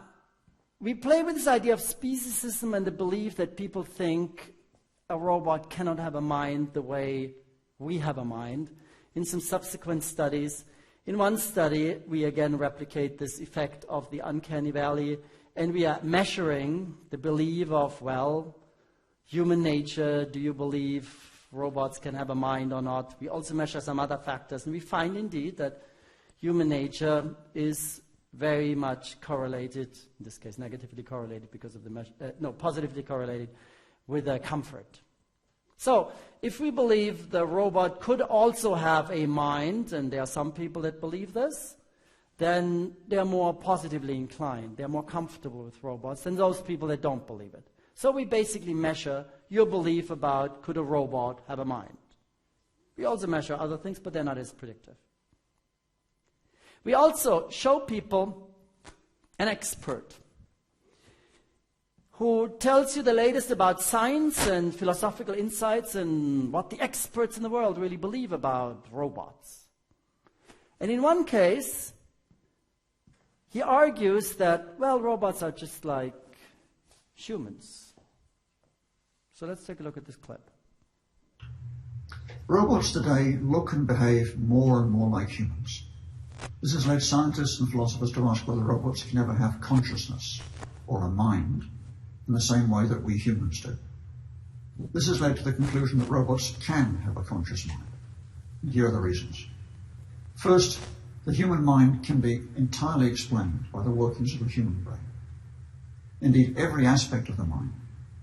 we play with this idea of speciesism and the belief that people think a robot cannot have a mind the way we have a mind in some subsequent studies. In one study, we again replicate this effect of the uncanny valley, and we are measuring the belief of, well, human nature, do you believe robots can have a mind or not? We also measure some other factors, and we find indeed that human nature is very much correlated, in this case negatively correlated because of the positively correlated with comfort. So, if we believe the robot could also have a mind, and there are some people that believe this, then they're more positively inclined, they're more comfortable with robots than those people that don't believe it. So we basically measure your belief about could a robot have a mind. We also measure other things, but they're not as predictive. We also show people an expert who tells you the latest about science and philosophical insights and what the experts in the world really believe about robots. And in one case, he argues that, well, robots are just like humans. So let's take a look at this clip. Robots today look and behave more and more like humans. This has led scientists and philosophers to ask whether robots can ever have consciousness or a mind in the same way that we humans do. This has led to the conclusion that robots can have a conscious mind. And here are the reasons. First, the human mind can be entirely explained by the workings of the human brain. Indeed, every aspect of the mind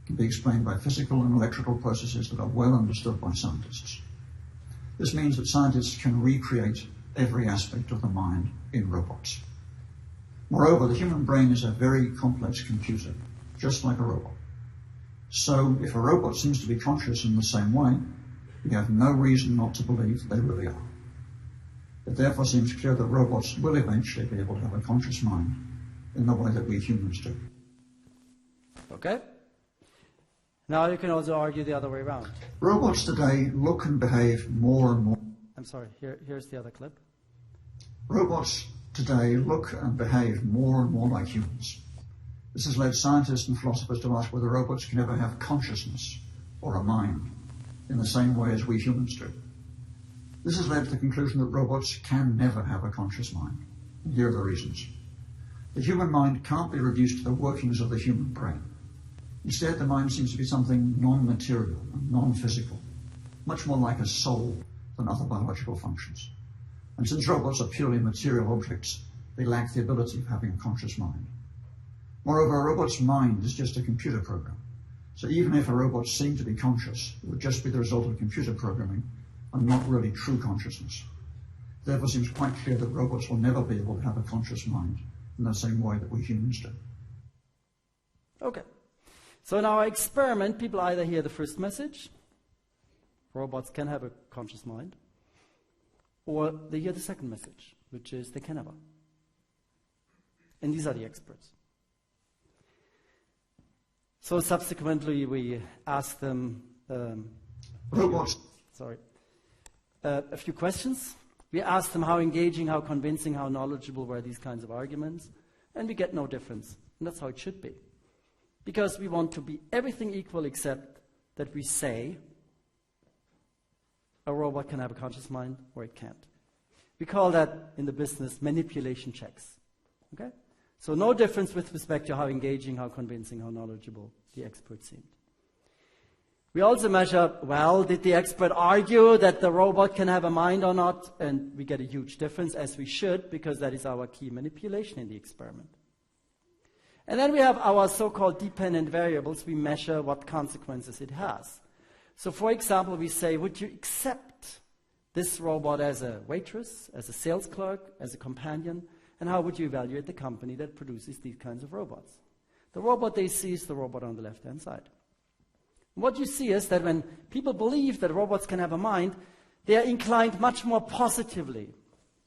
can be explained by physical and electrical processes that are well understood by scientists. This means that scientists can recreate every aspect of the mind in robots. Moreover, the human brain is a very complex computer, just like a robot. So if a robot seems to be conscious in the same way, we have no reason not to believe they really are. It therefore seems clear that robots will eventually be able to have a conscious mind in the way that we humans do. Okay? Now you can also argue the other way around. Robots today look and behave more and more. I'm sorry, here's the other clip. Robots today look and behave more and more like humans. This has led scientists and philosophers to ask whether robots can ever have consciousness or a mind in the same way as we humans do. This has led to the conclusion that robots can never have a conscious mind. And here are the reasons. The human mind can't be reduced to the workings of the human brain. Instead, the mind seems to be something non-material and non-physical, much more like a soul than other biological functions. And since robots are purely material objects, they lack the ability of having a conscious mind. Moreover, a robot's mind is just a computer program. So even if a robot seemed to be conscious, it would just be the result of computer programming and not really true consciousness. Therefore, it seems quite clear that robots will never be able to have a conscious mind in the same way that we humans do. Okay. So in our experiment, people either hear the first message, robots can have a conscious mind, or they hear the second message, which is they can never. And these are the experts. So subsequently, we asked them a few questions. We asked them how engaging, how convincing, how knowledgeable were these kinds of arguments, and we get no difference. And that's how it should be. Because we want to be everything equal except that we say a robot can have a conscious mind or it can't. We call that in the business manipulation checks. Okay? So no difference with respect to how engaging, how convincing, how knowledgeable the expert seemed. We also measure, well, did the expert argue that the robot can have a mind or not? And we get a huge difference, as we should, because that is our key manipulation in the experiment. And then we have our so-called dependent variables. We measure what consequences it has. So for example, we say, would you accept this robot as a waitress, as a sales clerk, as a companion? And how would you evaluate the company that produces these kinds of robots? The robot they see is the robot on the left-hand side. What you see is that when people believe that robots can have a mind, they are inclined much more positively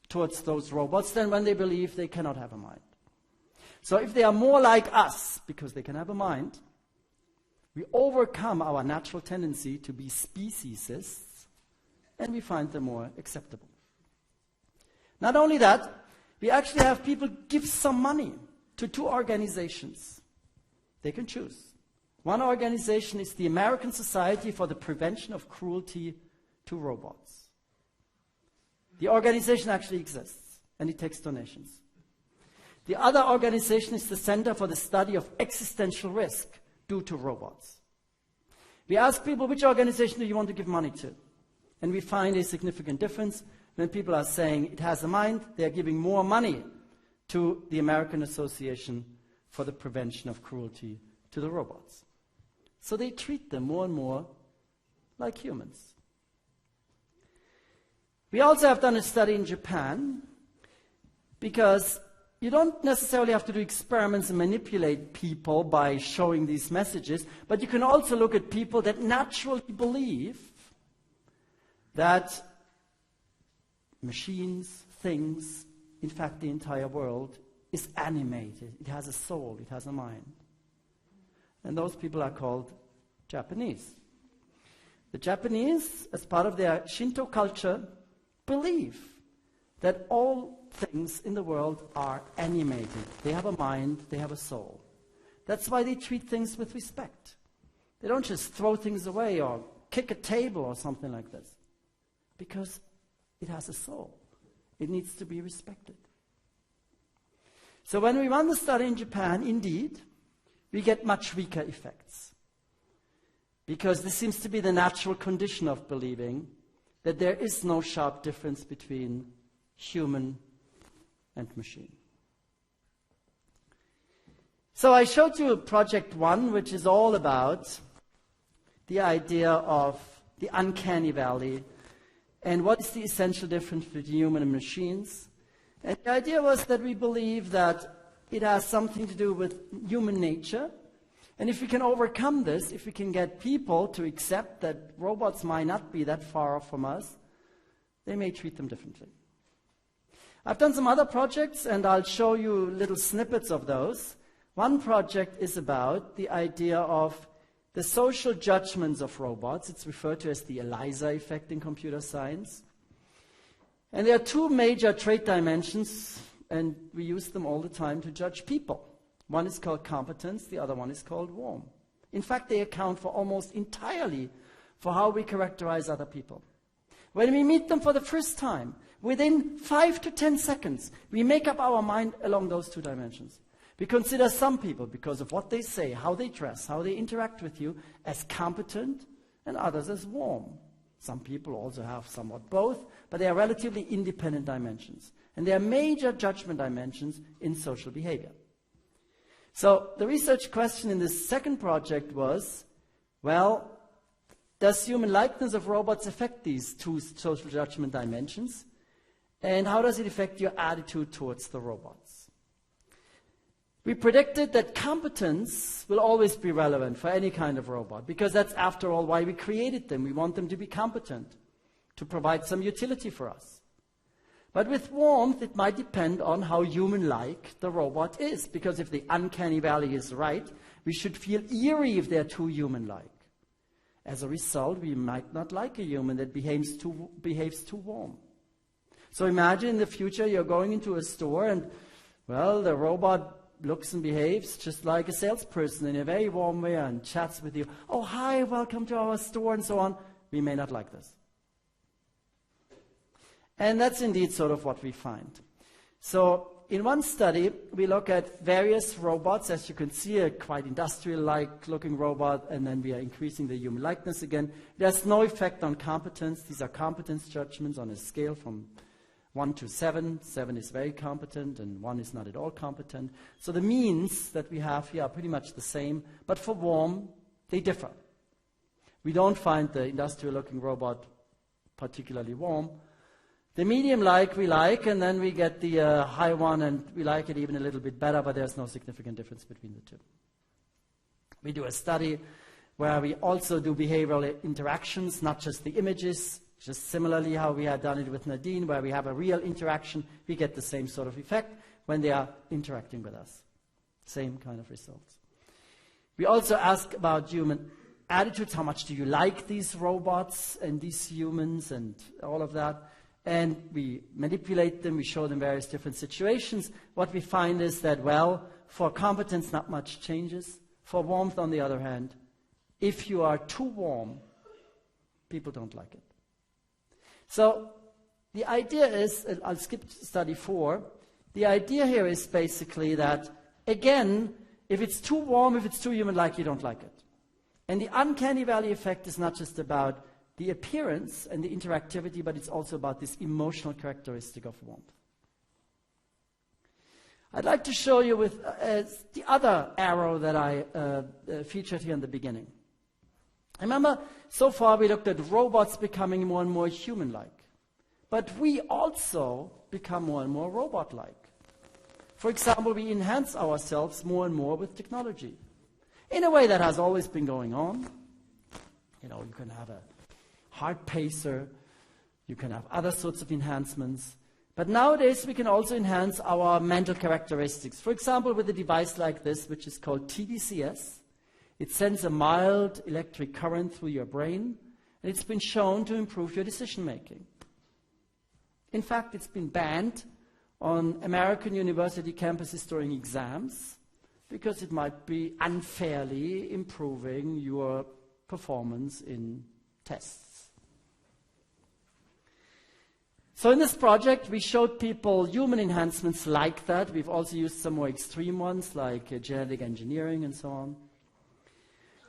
towards those robots than when they believe they cannot have a mind. So if they are more like us, because they can have a mind, we overcome our natural tendency to be speciesists, and we find them more acceptable. Not only that, we actually have people give some money to two organizations. They can choose. One organization is the American Society for the Prevention of Cruelty to Robots. The organization actually exists, and it takes donations. The other organization is the Center for the Study of Existential Risk due to Robots. We ask people, which organization do you want to give money to? And we find a significant difference. When people are saying it has a mind, they are giving more money to the American Association for the Prevention of Cruelty to the Robots. So they treat them more and more like humans. We also have done a study in Japan, because you don't necessarily have to do experiments and manipulate people by showing these messages, but you can also look at people that naturally believe that machines, things, in fact the entire world, is animated. It has a soul, it has a mind. And those people are called Japanese. The Japanese, as part of their Shinto culture, believe that all things in the world are animated. They have a mind, they have a soul. That's why they treat things with respect. They don't just throw things away or kick a table or something like this, because it has a soul. It needs to be respected. So when we run the study in Japan, indeed, we get much weaker effects, because this seems to be the natural condition of believing that there is no sharp difference between human and machine. So I showed you project 1, which is all about the idea of the uncanny valley and what is the essential difference between human and machines. And the idea was that we believe that it has something to do with human nature. And if we can overcome this, if we can get people to accept that robots might not be that far off from us, they may treat them differently. I've done some other projects, and I'll show you little snippets of those. One project is about the idea of the social judgments of robots. It's referred to as the ELIZA effect in computer science. And there are two major trait dimensions, and we use them all the time to judge people. One is called competence, the other one is called warmth. In fact, they account for almost entirely for how we characterize other people. When we meet them for the first time, within 5 to 10 seconds, we make up our mind along those two dimensions. We consider some people, because of what they say, how they dress, how they interact with you, as competent, and others as warm. Some people also have somewhat both, but they are relatively independent dimensions. And they are major judgment dimensions in social behavior. So the research question in this second project was, well, does human likeness of robots affect these two social judgment dimensions? And how does it affect your attitude towards the robots? We predicted that competence will always be relevant for any kind of robot, because that's, after all, why we created them. We want them to be competent, to provide some utility for us. But with warmth, it might depend on how human-like the robot is, because if the uncanny valley is right, we should feel eerie if they're too human-like. As a result, we might not like a human that behaves too warm. So imagine in the future you're going into a store and, well, the robot looks and behaves just like a salesperson in a very warm way and chats with you. Oh, hi, welcome to our store, and so on. We may not like this. And that's indeed sort of what we find. So in one study, we look at various robots. As you can see, a quite industrial-like looking robot, and then we are increasing the human likeness again. There's no effect on competence. These are competence judgments on a scale from 1 to 7. 7 is very competent, and 1 is not at all competent. So the means that we have here are pretty much the same, but for warm, they differ. We don't find the industrial-looking robot particularly warm. The medium-like we like, and then we get the high one, and we like it even a little bit better, but there's no significant difference between the two. We do a study where we also do behavioral interactions, not just the images. Just similarly how we had done it with Nadine, where we have a real interaction, we get the same sort of effect when they are interacting with us. Same kind of results. We also ask about human attitudes. How much do you like these robots and these humans and all of that? And we manipulate them, we show them various different situations. What we find is that, well, for competence, not much changes. For warmth, on the other hand, if you are too warm, people don't like it. So the idea is, I'll skip study 4, the idea here is basically that, again, if it's too warm, if it's too human-like, you don't like it. And the uncanny valley effect is not just about the appearance and the interactivity, but it's also about this emotional characteristic of warmth. I'd like to show you with the other arrow that I featured here in the beginning. Remember, so far we looked at robots becoming more and more human-like. But we also become more and more robot-like. For example, we enhance ourselves more and more with technology. In a way that has always been going on. You know, you can have a heart pacer, you can have other sorts of enhancements. But nowadays we can also enhance our mental characteristics. For example, with a device like this, which is called TDCS. It sends a mild electric current through your brain, and it's been shown to improve your decision-making. In fact, it's been banned on American university campuses during exams because it might be unfairly improving your performance in tests. So in this project, we showed people human enhancements like that. We've also used some more extreme ones, like genetic engineering and so on.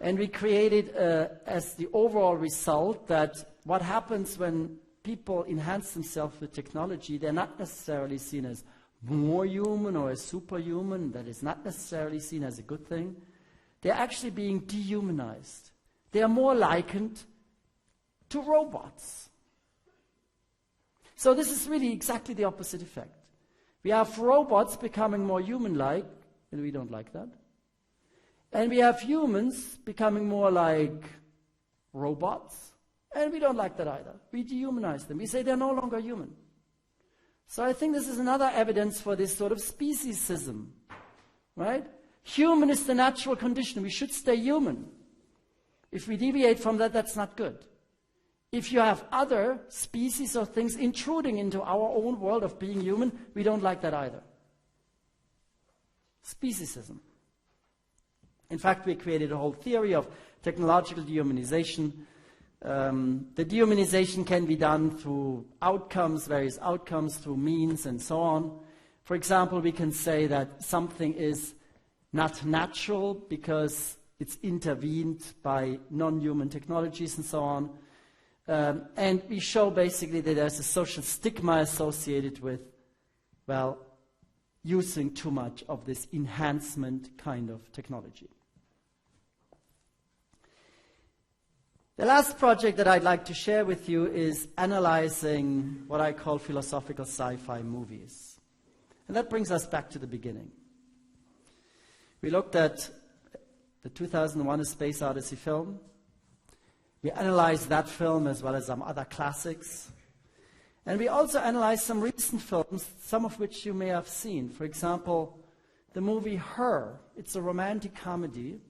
And we created as the overall result that what happens when people enhance themselves with technology, they're not necessarily seen as more human or as superhuman, that is not necessarily seen as a good thing. They're actually being dehumanized. They are more likened to robots. So this is really exactly the opposite effect. We have robots becoming more human-like, and we don't like that. And we have humans becoming more like robots, and we don't like that either. We dehumanize them. We say they're no longer human. So I think this is another evidence for this sort of speciesism, right? Human is the natural condition. We should stay human. If we deviate from that, that's not good. If you have other species or things intruding into our own world of being human, we don't like that either. Speciesism. In fact, we created a whole theory of technological dehumanization. The dehumanization can be done through outcomes, various outcomes, through means, and so on. For example, we can say that something is not natural because it's intervened by non-human technologies and so on. And we show basically that there's a social stigma associated with, well, using too much of this enhancement kind of technology. The last project that I'd like to share with you is analyzing what I call philosophical sci-fi movies. And that brings us back to the beginning. We looked at the 2001 A Space Odyssey film. We analyzed that film as well as some other classics. And we also analyzed some recent films, some of which you may have seen. For example, the movie Her. It's a romantic comedy,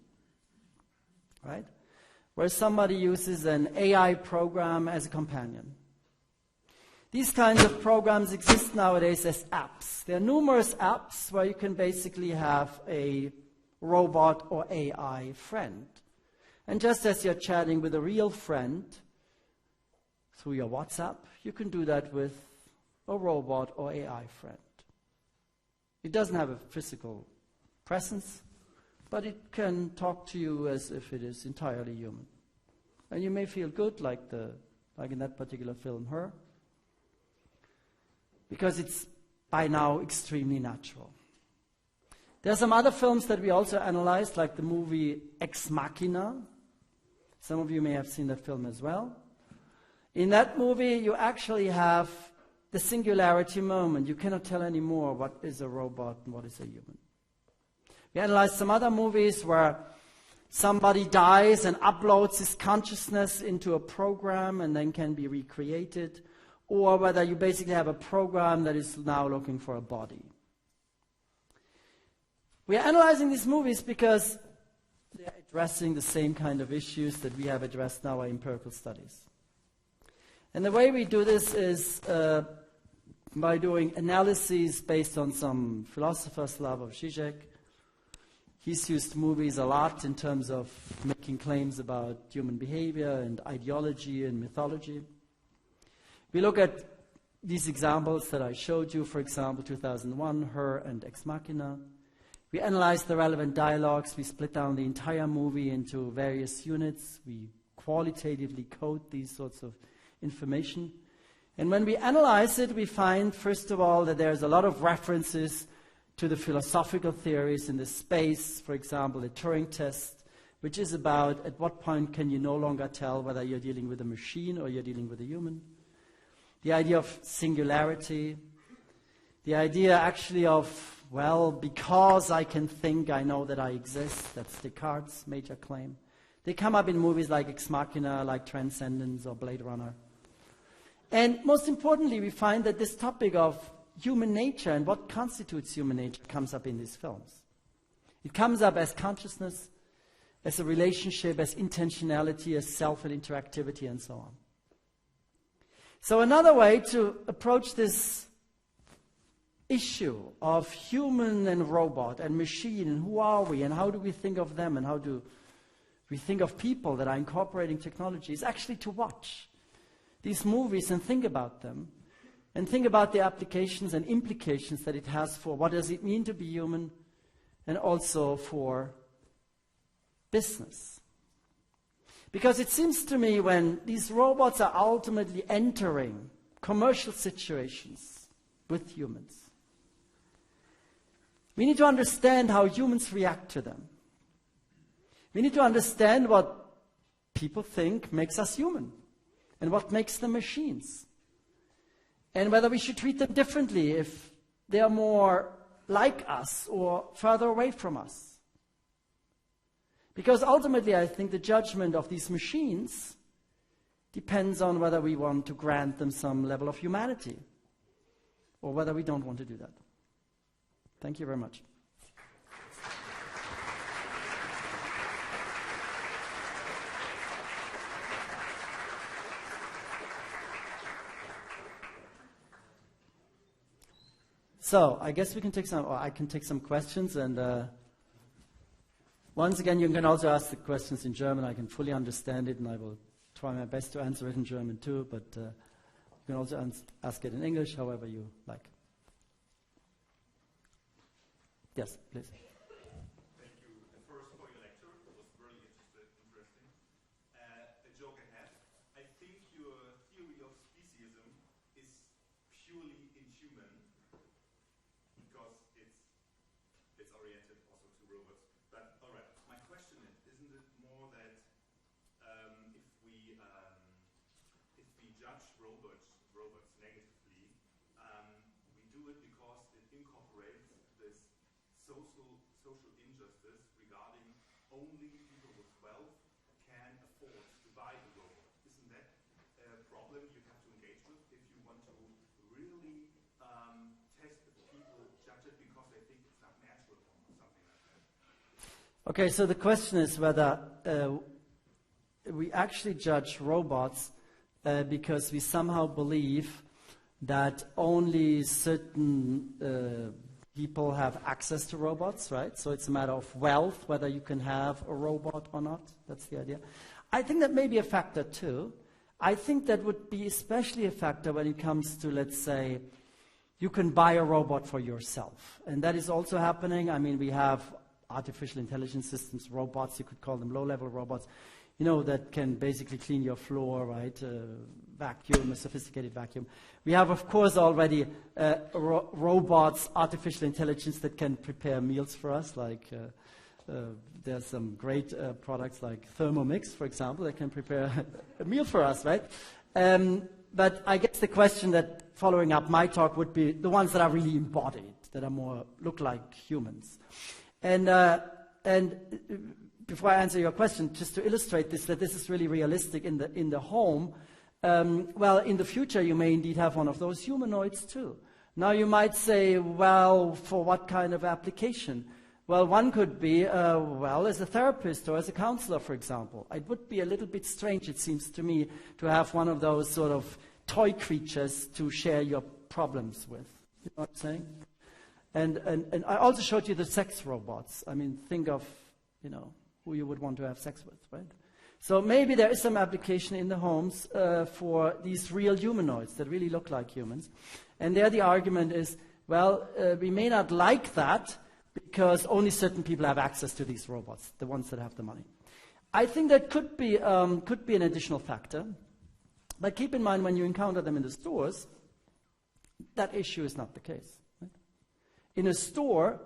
right? Where somebody uses an AI program as a companion. These kinds of programs exist nowadays as apps. There are numerous apps where you can basically have a robot or AI friend. And just as you're chatting with a real friend through your WhatsApp, you can do that with a robot or AI friend. It doesn't have a physical presence, but it can talk to you as if it is entirely human. And you may feel good, like in that particular film, Her, because it's by now extremely natural. There are some other films that we also analyzed, like the movie Ex Machina. Some of you may have seen that film as well. In that movie, you actually have the singularity moment. You cannot tell anymore what is a robot and what is a human. We analyzed some other movies where somebody dies and uploads his consciousness into a program and then can be recreated, or whether you basically have a program that is now looking for a body. We are analyzing these movies because they are addressing the same kind of issues that we have addressed now in empirical studies. And the way we do this is by doing analyses based on some philosophers, Slavoj Žižek. He's used movies a lot in terms of making claims about human behavior and ideology and mythology. We look at these examples that I showed you, for example, 2001, Her and Ex Machina. We analyze the relevant dialogues. We split down the entire movie into various units. We qualitatively code these sorts of information. And when we analyze it, we find, first of all, that there's a lot of references to the philosophical theories in this space. For example, the Turing test, which is about at what point can you no longer tell whether you're dealing with a machine or you're dealing with a human. The idea of singularity. The idea actually of, well, because I can think, I know that I exist. That's Descartes' major claim. They come up in movies like Ex Machina, like Transcendence or Blade Runner. And most importantly, we find that this topic of human nature and what constitutes human nature comes up in these films. It comes up as consciousness, as a relationship, as intentionality, as self and interactivity, and so on. So another way to approach this issue of human and robot and machine, and who are we, and how do we think of them, and how do we think of people that are incorporating technology, is actually to watch these movies and think about them, and think about the applications and implications that it has for what does it mean to be human, and also for business. Because it seems to me when these robots are ultimately entering commercial situations with humans, We need to understand how humans react to them. We need to understand what people think makes us human and what makes them machines. And whether we should treat them differently if they are more like us or further away from us. Because ultimately, I think the judgment of these machines depends on whether we want to grant them some level of humanity or whether we don't want to do that. Thank you very much. So, I guess we can take some, or I can take some questions, and once again, you can also ask the questions in German. I can fully understand it, and I will try my best to answer it in German too, but you can also ask it in English, however you like. Yes, please. Thank you first for your lecture. It was very interesting. A joke ahead. I think your theory of speciesism is purely inhuman because it's oriented also to robots. But all right, my question is, isn't it more that if we judge robots negatively, we do it because it incorporates this social injustice regarding only people with wealth can afford to buy the robot. Isn't that a problem you have to engage with if you want to really test if people judge it because they think it's not natural or something like that? Okay, so the question is whether we actually judge robots because we somehow believe that only certain people have access to robots, right? So it's a matter of wealth, whether you can have a robot or not. That's the idea. I think that may be a factor too. I think that would be especially a factor when it comes to, let's say, you can buy a robot for yourself. And that is also happening. I mean, we have artificial intelligence systems, robots, you could call them low-level robots, you know, that can basically clean your floor, right? Vacuum, a sophisticated vacuum. We have, of course, already robots, artificial intelligence that can prepare meals for us. Like there's some great products like Thermomix, for example, that can prepare a meal for us, right? But I guess the question that following up my talk would be the ones that are really embodied, that are more look like humans. And before I answer your question, just to illustrate this, that this is really realistic in the home. Well, in the future, you may indeed have one of those humanoids too. Now, you might say, well, for what kind of application? Well, one could be, as a therapist or as a counselor, for example. It would be a little bit strange, it seems to me, to have one of those sort of toy creatures to share your problems with. You know what I'm saying? And I also showed you the sex robots. I mean, think of, you know, who you would want to have sex with, right? So maybe there is some application in the homes for these real humanoids that really look like humans. And there the argument is, well, we may not like that because only certain people have access to these robots, the ones that have the money. I think that could be an additional factor. But keep in mind, when you encounter them in the stores, that issue is not the case. Right? In a store,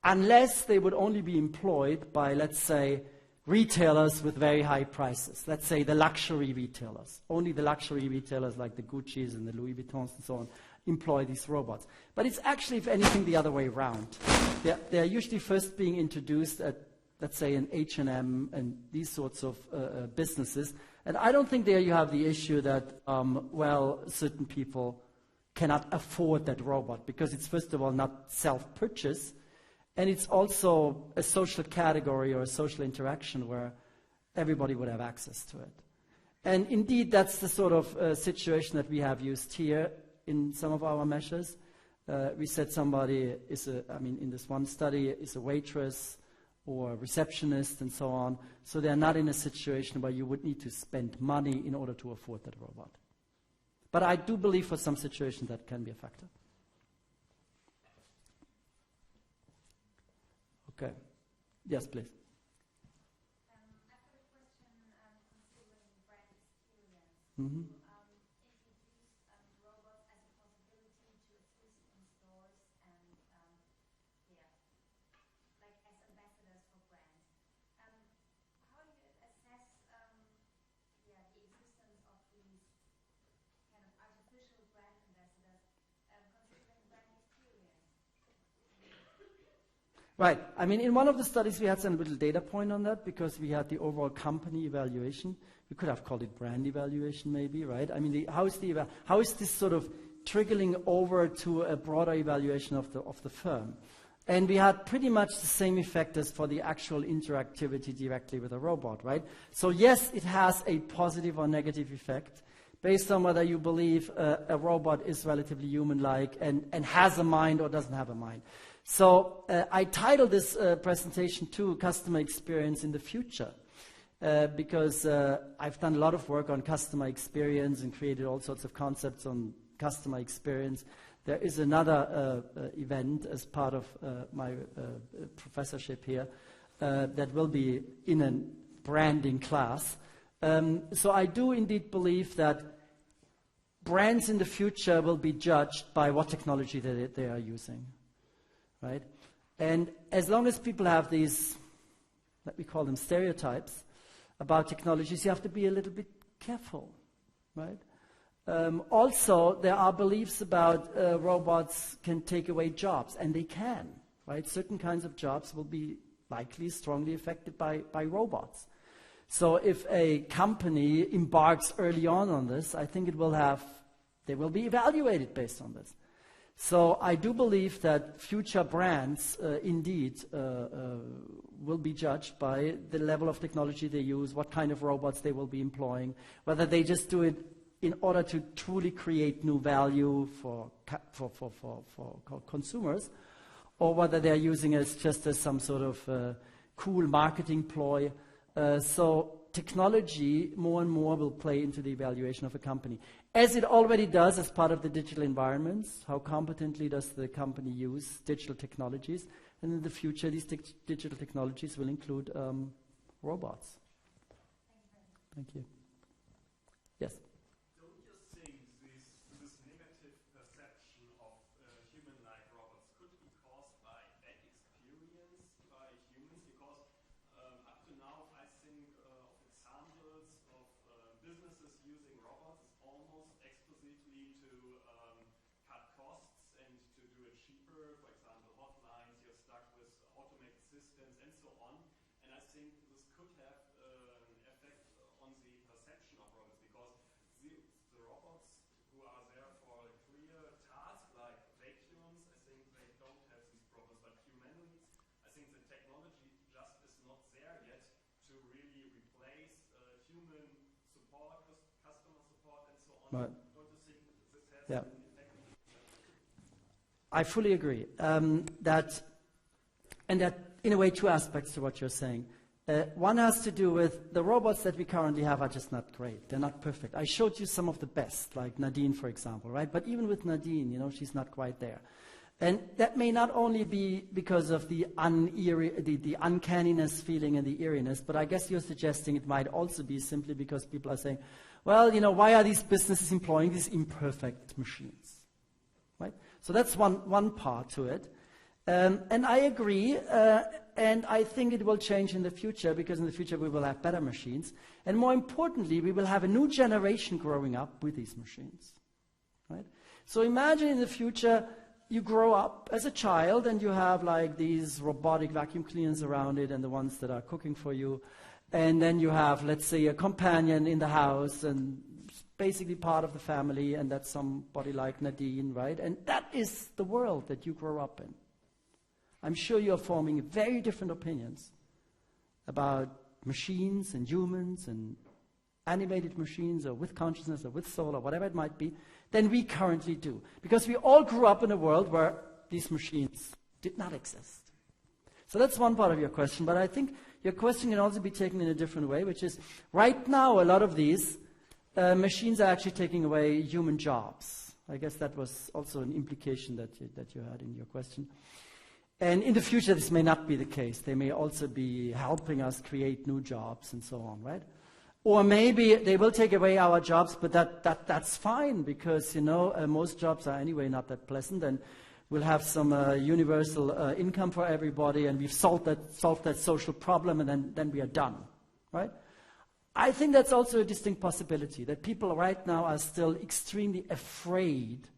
unless they would only be employed by, let's say, retailers with very high prices. Let's say the luxury retailers. Only the luxury retailers like the Gucci's and the Louis Vuittons and so on employ these robots. But it's actually, if anything, the other way around. They're usually first being introduced at, let's say, an H&M and these sorts of businesses. And I don't think there you have the issue that, certain people cannot afford that robot because it's, first of all, not self-purchase. And it's also a social category or a social interaction where everybody would have access to it. And indeed, that's the sort of situation that we have used here in some of our measures. We said somebody is in this one study, is a waitress or a receptionist and so on. So they're not in a situation where you would need to spend money in order to afford that robot. But I do believe for some situations that can be a factor. Okay. Yes, please. I've got a question considering Bernd's experience. Mm-hmm. Introduce robots as a possibility to assist in stores and Right. I mean, in one of the studies, we had some little data point on that because we had the overall company evaluation. We could have called it brand evaluation, maybe, right? I mean, how is this sort of trickling over to a broader evaluation of the firm? And we had pretty much the same effect as for the actual interactivity directly with a robot, right? So yes, it has a positive or negative effect based on whether you believe a robot is relatively human-like and has a mind or doesn't have a mind. So I titled this presentation to Customer Experience in the Future because I've done a lot of work on customer experience and created all sorts of concepts on customer experience. There is another event as part of my professorship here that will be in a branding class. So I do indeed believe that brands in the future will be judged by what technology they are using. Right? And as long as people have these, let me call them stereotypes about technologies, you have to be a little bit careful, right? Also, there are beliefs about robots can take away jobs, and they can, right? Certain kinds of jobs will be likely strongly affected by robots. So if a company embarks early on this, I think they will be evaluated based on this. So I do believe that future brands indeed will be judged by the level of technology they use, what kind of robots they will be employing, whether they just do it in order to truly create new value for consumers, or whether they're using it just as some sort of cool marketing ploy. So technology more and more will play into the evaluation of a company, as it already does as part of the digital environments. How competently does the company use digital technologies? And in the future, these digital technologies will include robots. Thank you. Yes? Don't you think this negative perception of human-like robots could be caused by bad experience by humans? Because up to now, I think of examples of businesses using robots almost exclusively to cut costs and to do it cheaper. For example, hotlines, you're stuck with automated systems and so on. And I think this could have an effect on the perception of robots, because the robots who are there for a clear task like vacuums, I think they don't have these problems. But humanoids, I think the technology just is not there yet to really replace human support, customer support, and so on. Right. Don't you think this has Yeah. an effect? I fully agree. That in a way, two aspects to what you're saying. One has to do with the robots that we currently have are just not great. They're not perfect. I showed you some of the best, like Nadine, for example, right? But even with Nadine, she's not quite there. And that may not only be because of the uncanniness feeling and the eeriness, but I guess you're suggesting it might also be simply because people are saying, well, why are these businesses employing these imperfect machines, right? So that's one part to it. And I agree, and I think it will change in the future, because in the future we will have better machines. And more importantly, we will have a new generation growing up with these machines, right? So imagine in the future, you grow up as a child and you have like these robotic vacuum cleaners around it and the ones that are cooking for you. And then you have, let's say, a companion in the house and basically part of the family, and that's somebody like Nadine, right? And that is the world that you grow up in. I'm sure you're forming very different opinions about machines and humans and animated machines, or with consciousness or with soul or whatever it might be, than we currently do. Because we all grew up in a world where these machines did not exist. So that's one part of your question, but I think your question can also be taken in a different way, which is, right now a lot of these machines are actually taking away human jobs. I guess that was also an implication that you had in your question. And in the future, this may not be the case. They may also be helping us create new jobs and so on, right? Or maybe they will take away our jobs, but that's fine, because, most jobs are anyway not that pleasant, and we'll have some universal income for everybody, and we've solved that social problem, and then we are done, right? I think that's also a distinct possibility, that people right now are still extremely afraid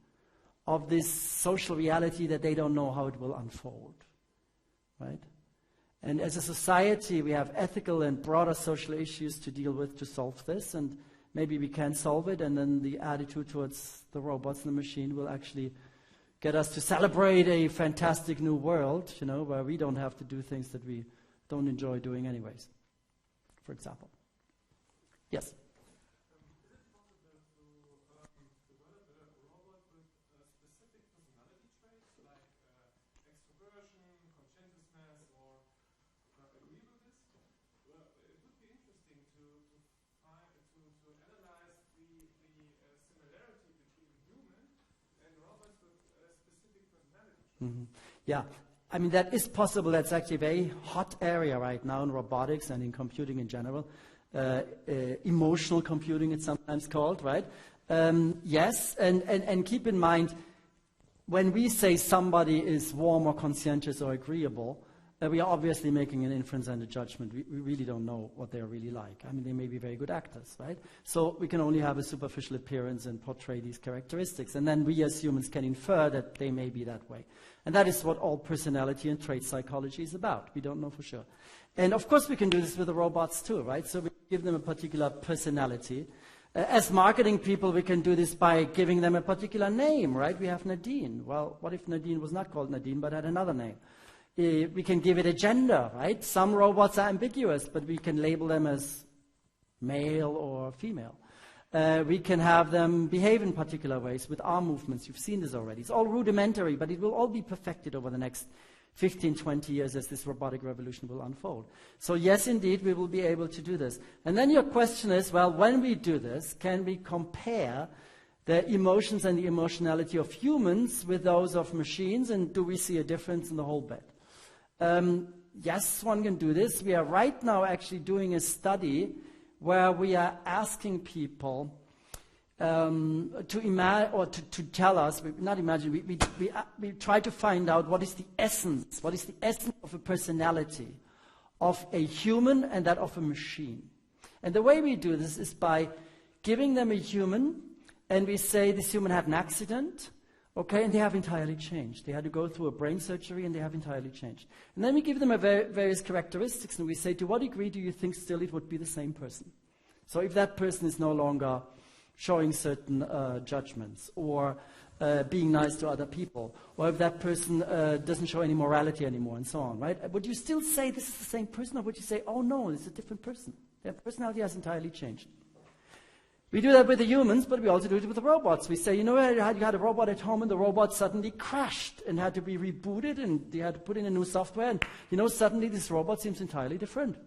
of this social reality that they don't know how it will unfold, right? And as a society, we have ethical and broader social issues to deal with to solve this, and maybe we can solve it, and then the attitude towards the robots and the machine will actually get us to celebrate a fantastic new world, you know, where we don't have to do things that we don't enjoy doing anyways, for example. Yes? Is it possible to develop a robot with specific personality traits like extroversion, conscientiousness, or agree with this? Well, it would be interesting to analyze the similarity between human and robots with specific personality traits. Yeah, I mean, that is possible. That's actually a very hot area right now in robotics and in computing in general. Emotional computing, it's sometimes called, right? Yes, and keep in mind, when we say somebody is warm or conscientious or agreeable, we are obviously making an inference and a judgment. We really don't know what they're really like. I mean, they may be very good actors, right? So we can only have a superficial appearance and portray these characteristics. And then we as humans can infer that they may be that way. And that is what all personality and trait psychology is about. We don't know for sure. And of course we can do this with the robots too, right? So we give them a particular personality. As marketing people, we can do this by giving them a particular name, right? We have Nadine. Well, what if Nadine was not called Nadine but had another name? We can give it a gender, right? Some robots are ambiguous, but we can label them as male or female. We can have them behave in particular ways with arm movements. You've seen this already. It's all rudimentary, but it will all be perfected over the next 15, 20 years as this robotic revolution will unfold. So yes, indeed, we will be able to do this. And then your question is, well, when we do this, can we compare the emotions and the emotionality of humans with those of machines, and do we see a difference in the whole bit? Yes, one can do this. We are right now actually doing a study where we are asking people to imagine, or to tell us, not imagine, we try to find out what is the essence of a personality of a human and that of a machine. And the way we do this is by giving them a human, and we say this human had an accident, okay, and they have entirely changed. They had to go through a brain surgery and they have entirely changed. And then we give them various characteristics and we say, to what degree do you think still it would be the same person? So if that person is no longer showing certain judgments or being nice to other people, or if that person doesn't show any morality anymore and so on, right? Would you still say this is the same person, or would you say, oh no, it's a different person? Their personality has entirely changed. We do that with the humans, but we also do it with the robots. We say, you know, you had a robot at home and the robot suddenly crashed and had to be rebooted and they had to put in a new software. And, you know, suddenly this robot seems entirely different.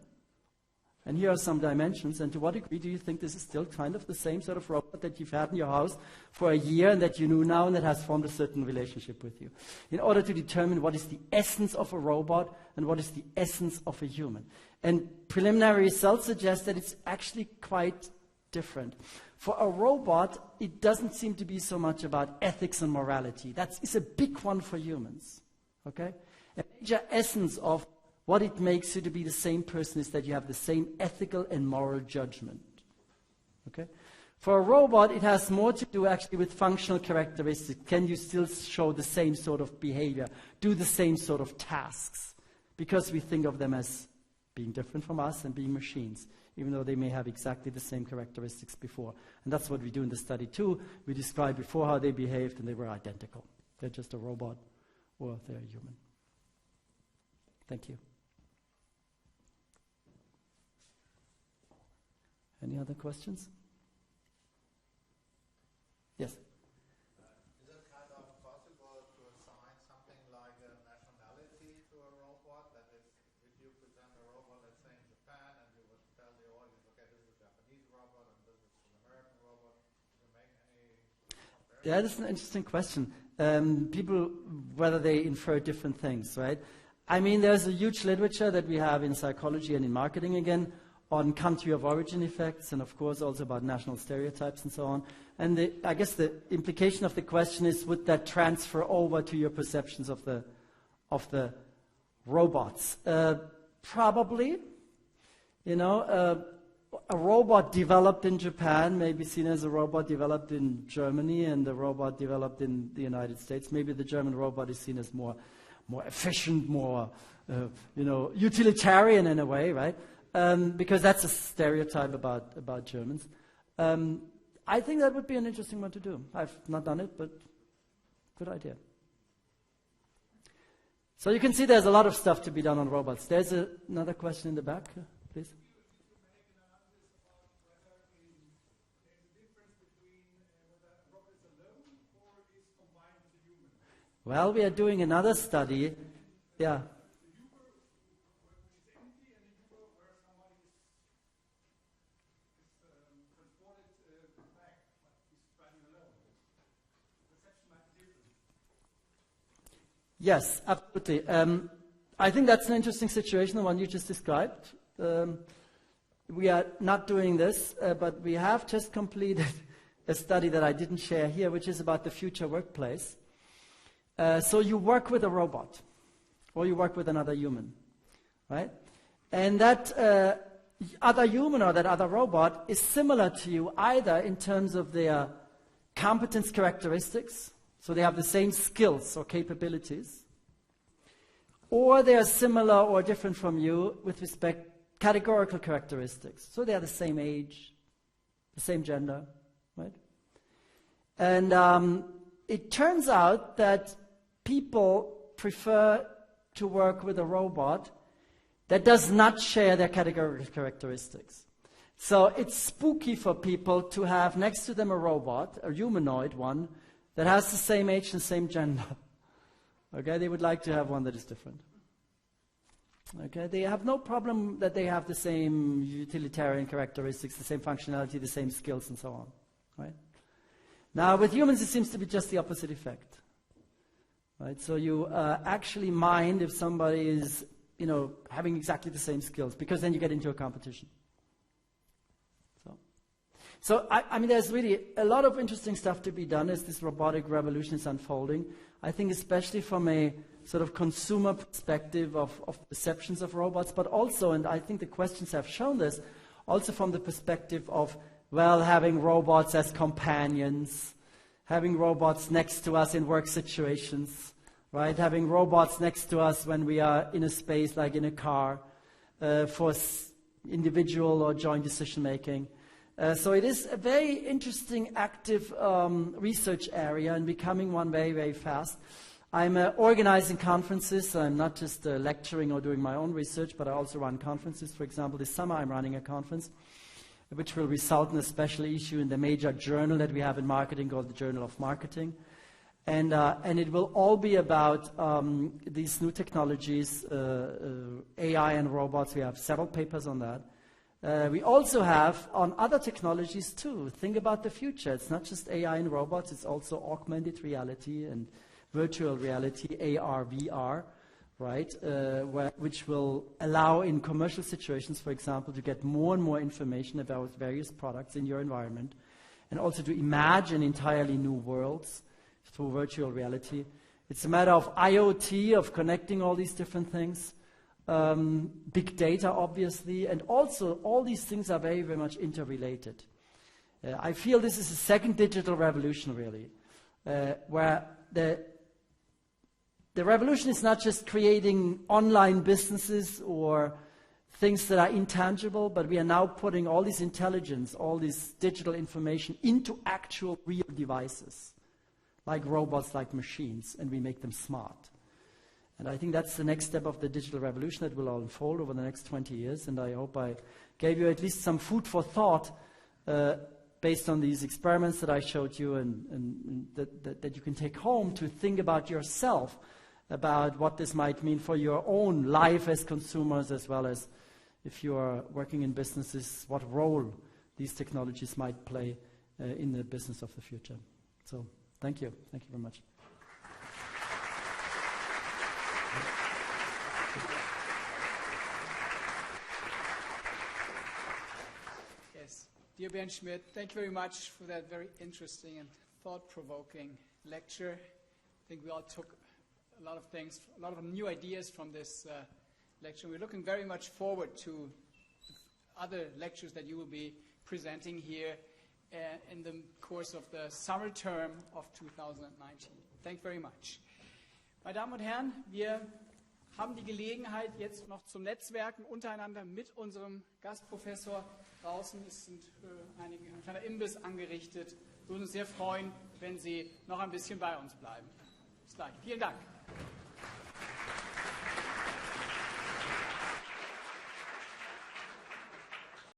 And here are some dimensions. And to what degree do you think this is still kind of the same sort of robot that you've had in your house for a year and that you know now and that has formed a certain relationship with you? In order to determine what is the essence of a robot and what is the essence of a human. And preliminary results suggest that it's actually quite different. For a robot, it doesn't seem to be so much about ethics and morality. It's a big one for humans. Okay? A major essence of what it makes you to be the same person is that you have the same ethical and moral judgment. Okay? For a robot, it has more to do actually with functional characteristics. Can you still show the same sort of behavior, do the same sort of tasks? Because we think of them as being different from us and being machines, even though they may have exactly the same characteristics before. And that's what we do in the study too. We describe before how they behaved and they were identical. They're just a robot or they're a human. Thank you. Any other questions? Yes? Is it kind of possible to assign something like a nationality to a robot? That is, if you present a robot, let's say in Japan, and you would tell the audience, okay, this is a Japanese robot and this is an American robot, do you make any comparison? Yeah, that's an interesting question. People, whether they infer different things, right? I mean, there's a huge literature that we have in psychology and in marketing again on country of origin effects, and of course also about national stereotypes and so on. And I guess the implication of the question is, would that transfer over to your perceptions of the robots? Probably. You know, a robot developed in Japan may be seen as a robot developed in Germany, and a robot developed in the United States. Maybe the German robot is seen as more efficient, more utilitarian in a way, right? Because that's a stereotype about Germans. I think that would be an interesting one to do. I've not done it, but good idea. So you can see there's a lot of stuff to be done on robots. There's another question in the back, please. Well, we are doing another study. Yeah. Yes, absolutely. I think that's an interesting situation, the one you just described. We are not doing this, but we have just completed a study that I didn't share here, which is about the future workplace. So you work with a robot, or you work with another human, right? And that other human or that other robot is similar to you either in terms of their competence characteristics, so they have the same skills or capabilities, or they are similar or different from you with respect categorical characteristics. So they are the same age, the same gender, right? And it turns out that people prefer to work with a robot that does not share their categorical characteristics. So it's spooky for people to have next to them a robot, a humanoid one, that has the same age and same gender. Okay, they would like to have one that is different. Okay, they have no problem that they have the same utilitarian characteristics, the same functionality, the same skills, and so on. Right? Now, with humans, it seems to be just the opposite effect. Right? So you actually mind if somebody is, having exactly the same skills, because then you get into a competition. So I mean, there's really a lot of interesting stuff to be done as this robotic revolution is unfolding. I think especially from a sort of consumer perspective of perceptions of robots, but also, and I think the questions have shown this, also from the perspective of, having robots as companions, having robots next to us in work situations, right? Having robots next to us when we are in a space like in a car for individual or joint decision making. So it is a very interesting, active research area and becoming one very, very fast. I'm organizing conferences. I'm not just lecturing or doing my own research, but I also run conferences. For example, this summer I'm running a conference which will result in a special issue in the major journal that we have in marketing called the Journal of Marketing. And it will all be about these new technologies, AI and robots. We have several papers on that. We also have on other technologies too. Think about the future. It's not just AI and robots, it's also augmented reality and virtual reality, AR, VR, right? Which will allow in commercial situations, for example, to get more and more information about various products in your environment, and also to imagine entirely new worlds through virtual reality. It's a matter of IoT, of connecting all these different things. Big data, obviously, and also all these things are very, very much interrelated. I feel this is a second digital revolution, really, where the revolution is not just creating online businesses or things that are intangible, but we are now putting all this intelligence, all this digital information into actual real devices, like robots, like machines, and we make them smart. And I think that's the next step of the digital revolution that will unfold over the next 20 years. And I hope I gave you at least some food for thought based on these experiments that I showed you and that you can take home to think about yourself, about what this might mean for your own life as consumers, as well as if you are working in businesses, what role these technologies might play in the business of the future. So thank you. Thank you very much. Dear Bernd Schmitt, thank you very much for that very interesting and thought-provoking lecture. I think we all took a lot of things, a lot of new ideas from this lecture. We're looking very much forward to other lectures that you will be presenting here in the course of the summer term of 2019. Thank you very much. Meine Damen und Herren, wir haben die Gelegenheit jetzt noch zum Netzwerken untereinander mit unserem Gastprofessor. Draußen ist ein kleiner Imbiss angerichtet. Wir würden uns sehr freuen, wenn Sie noch ein bisschen bei uns bleiben. Bis gleich. Vielen Dank.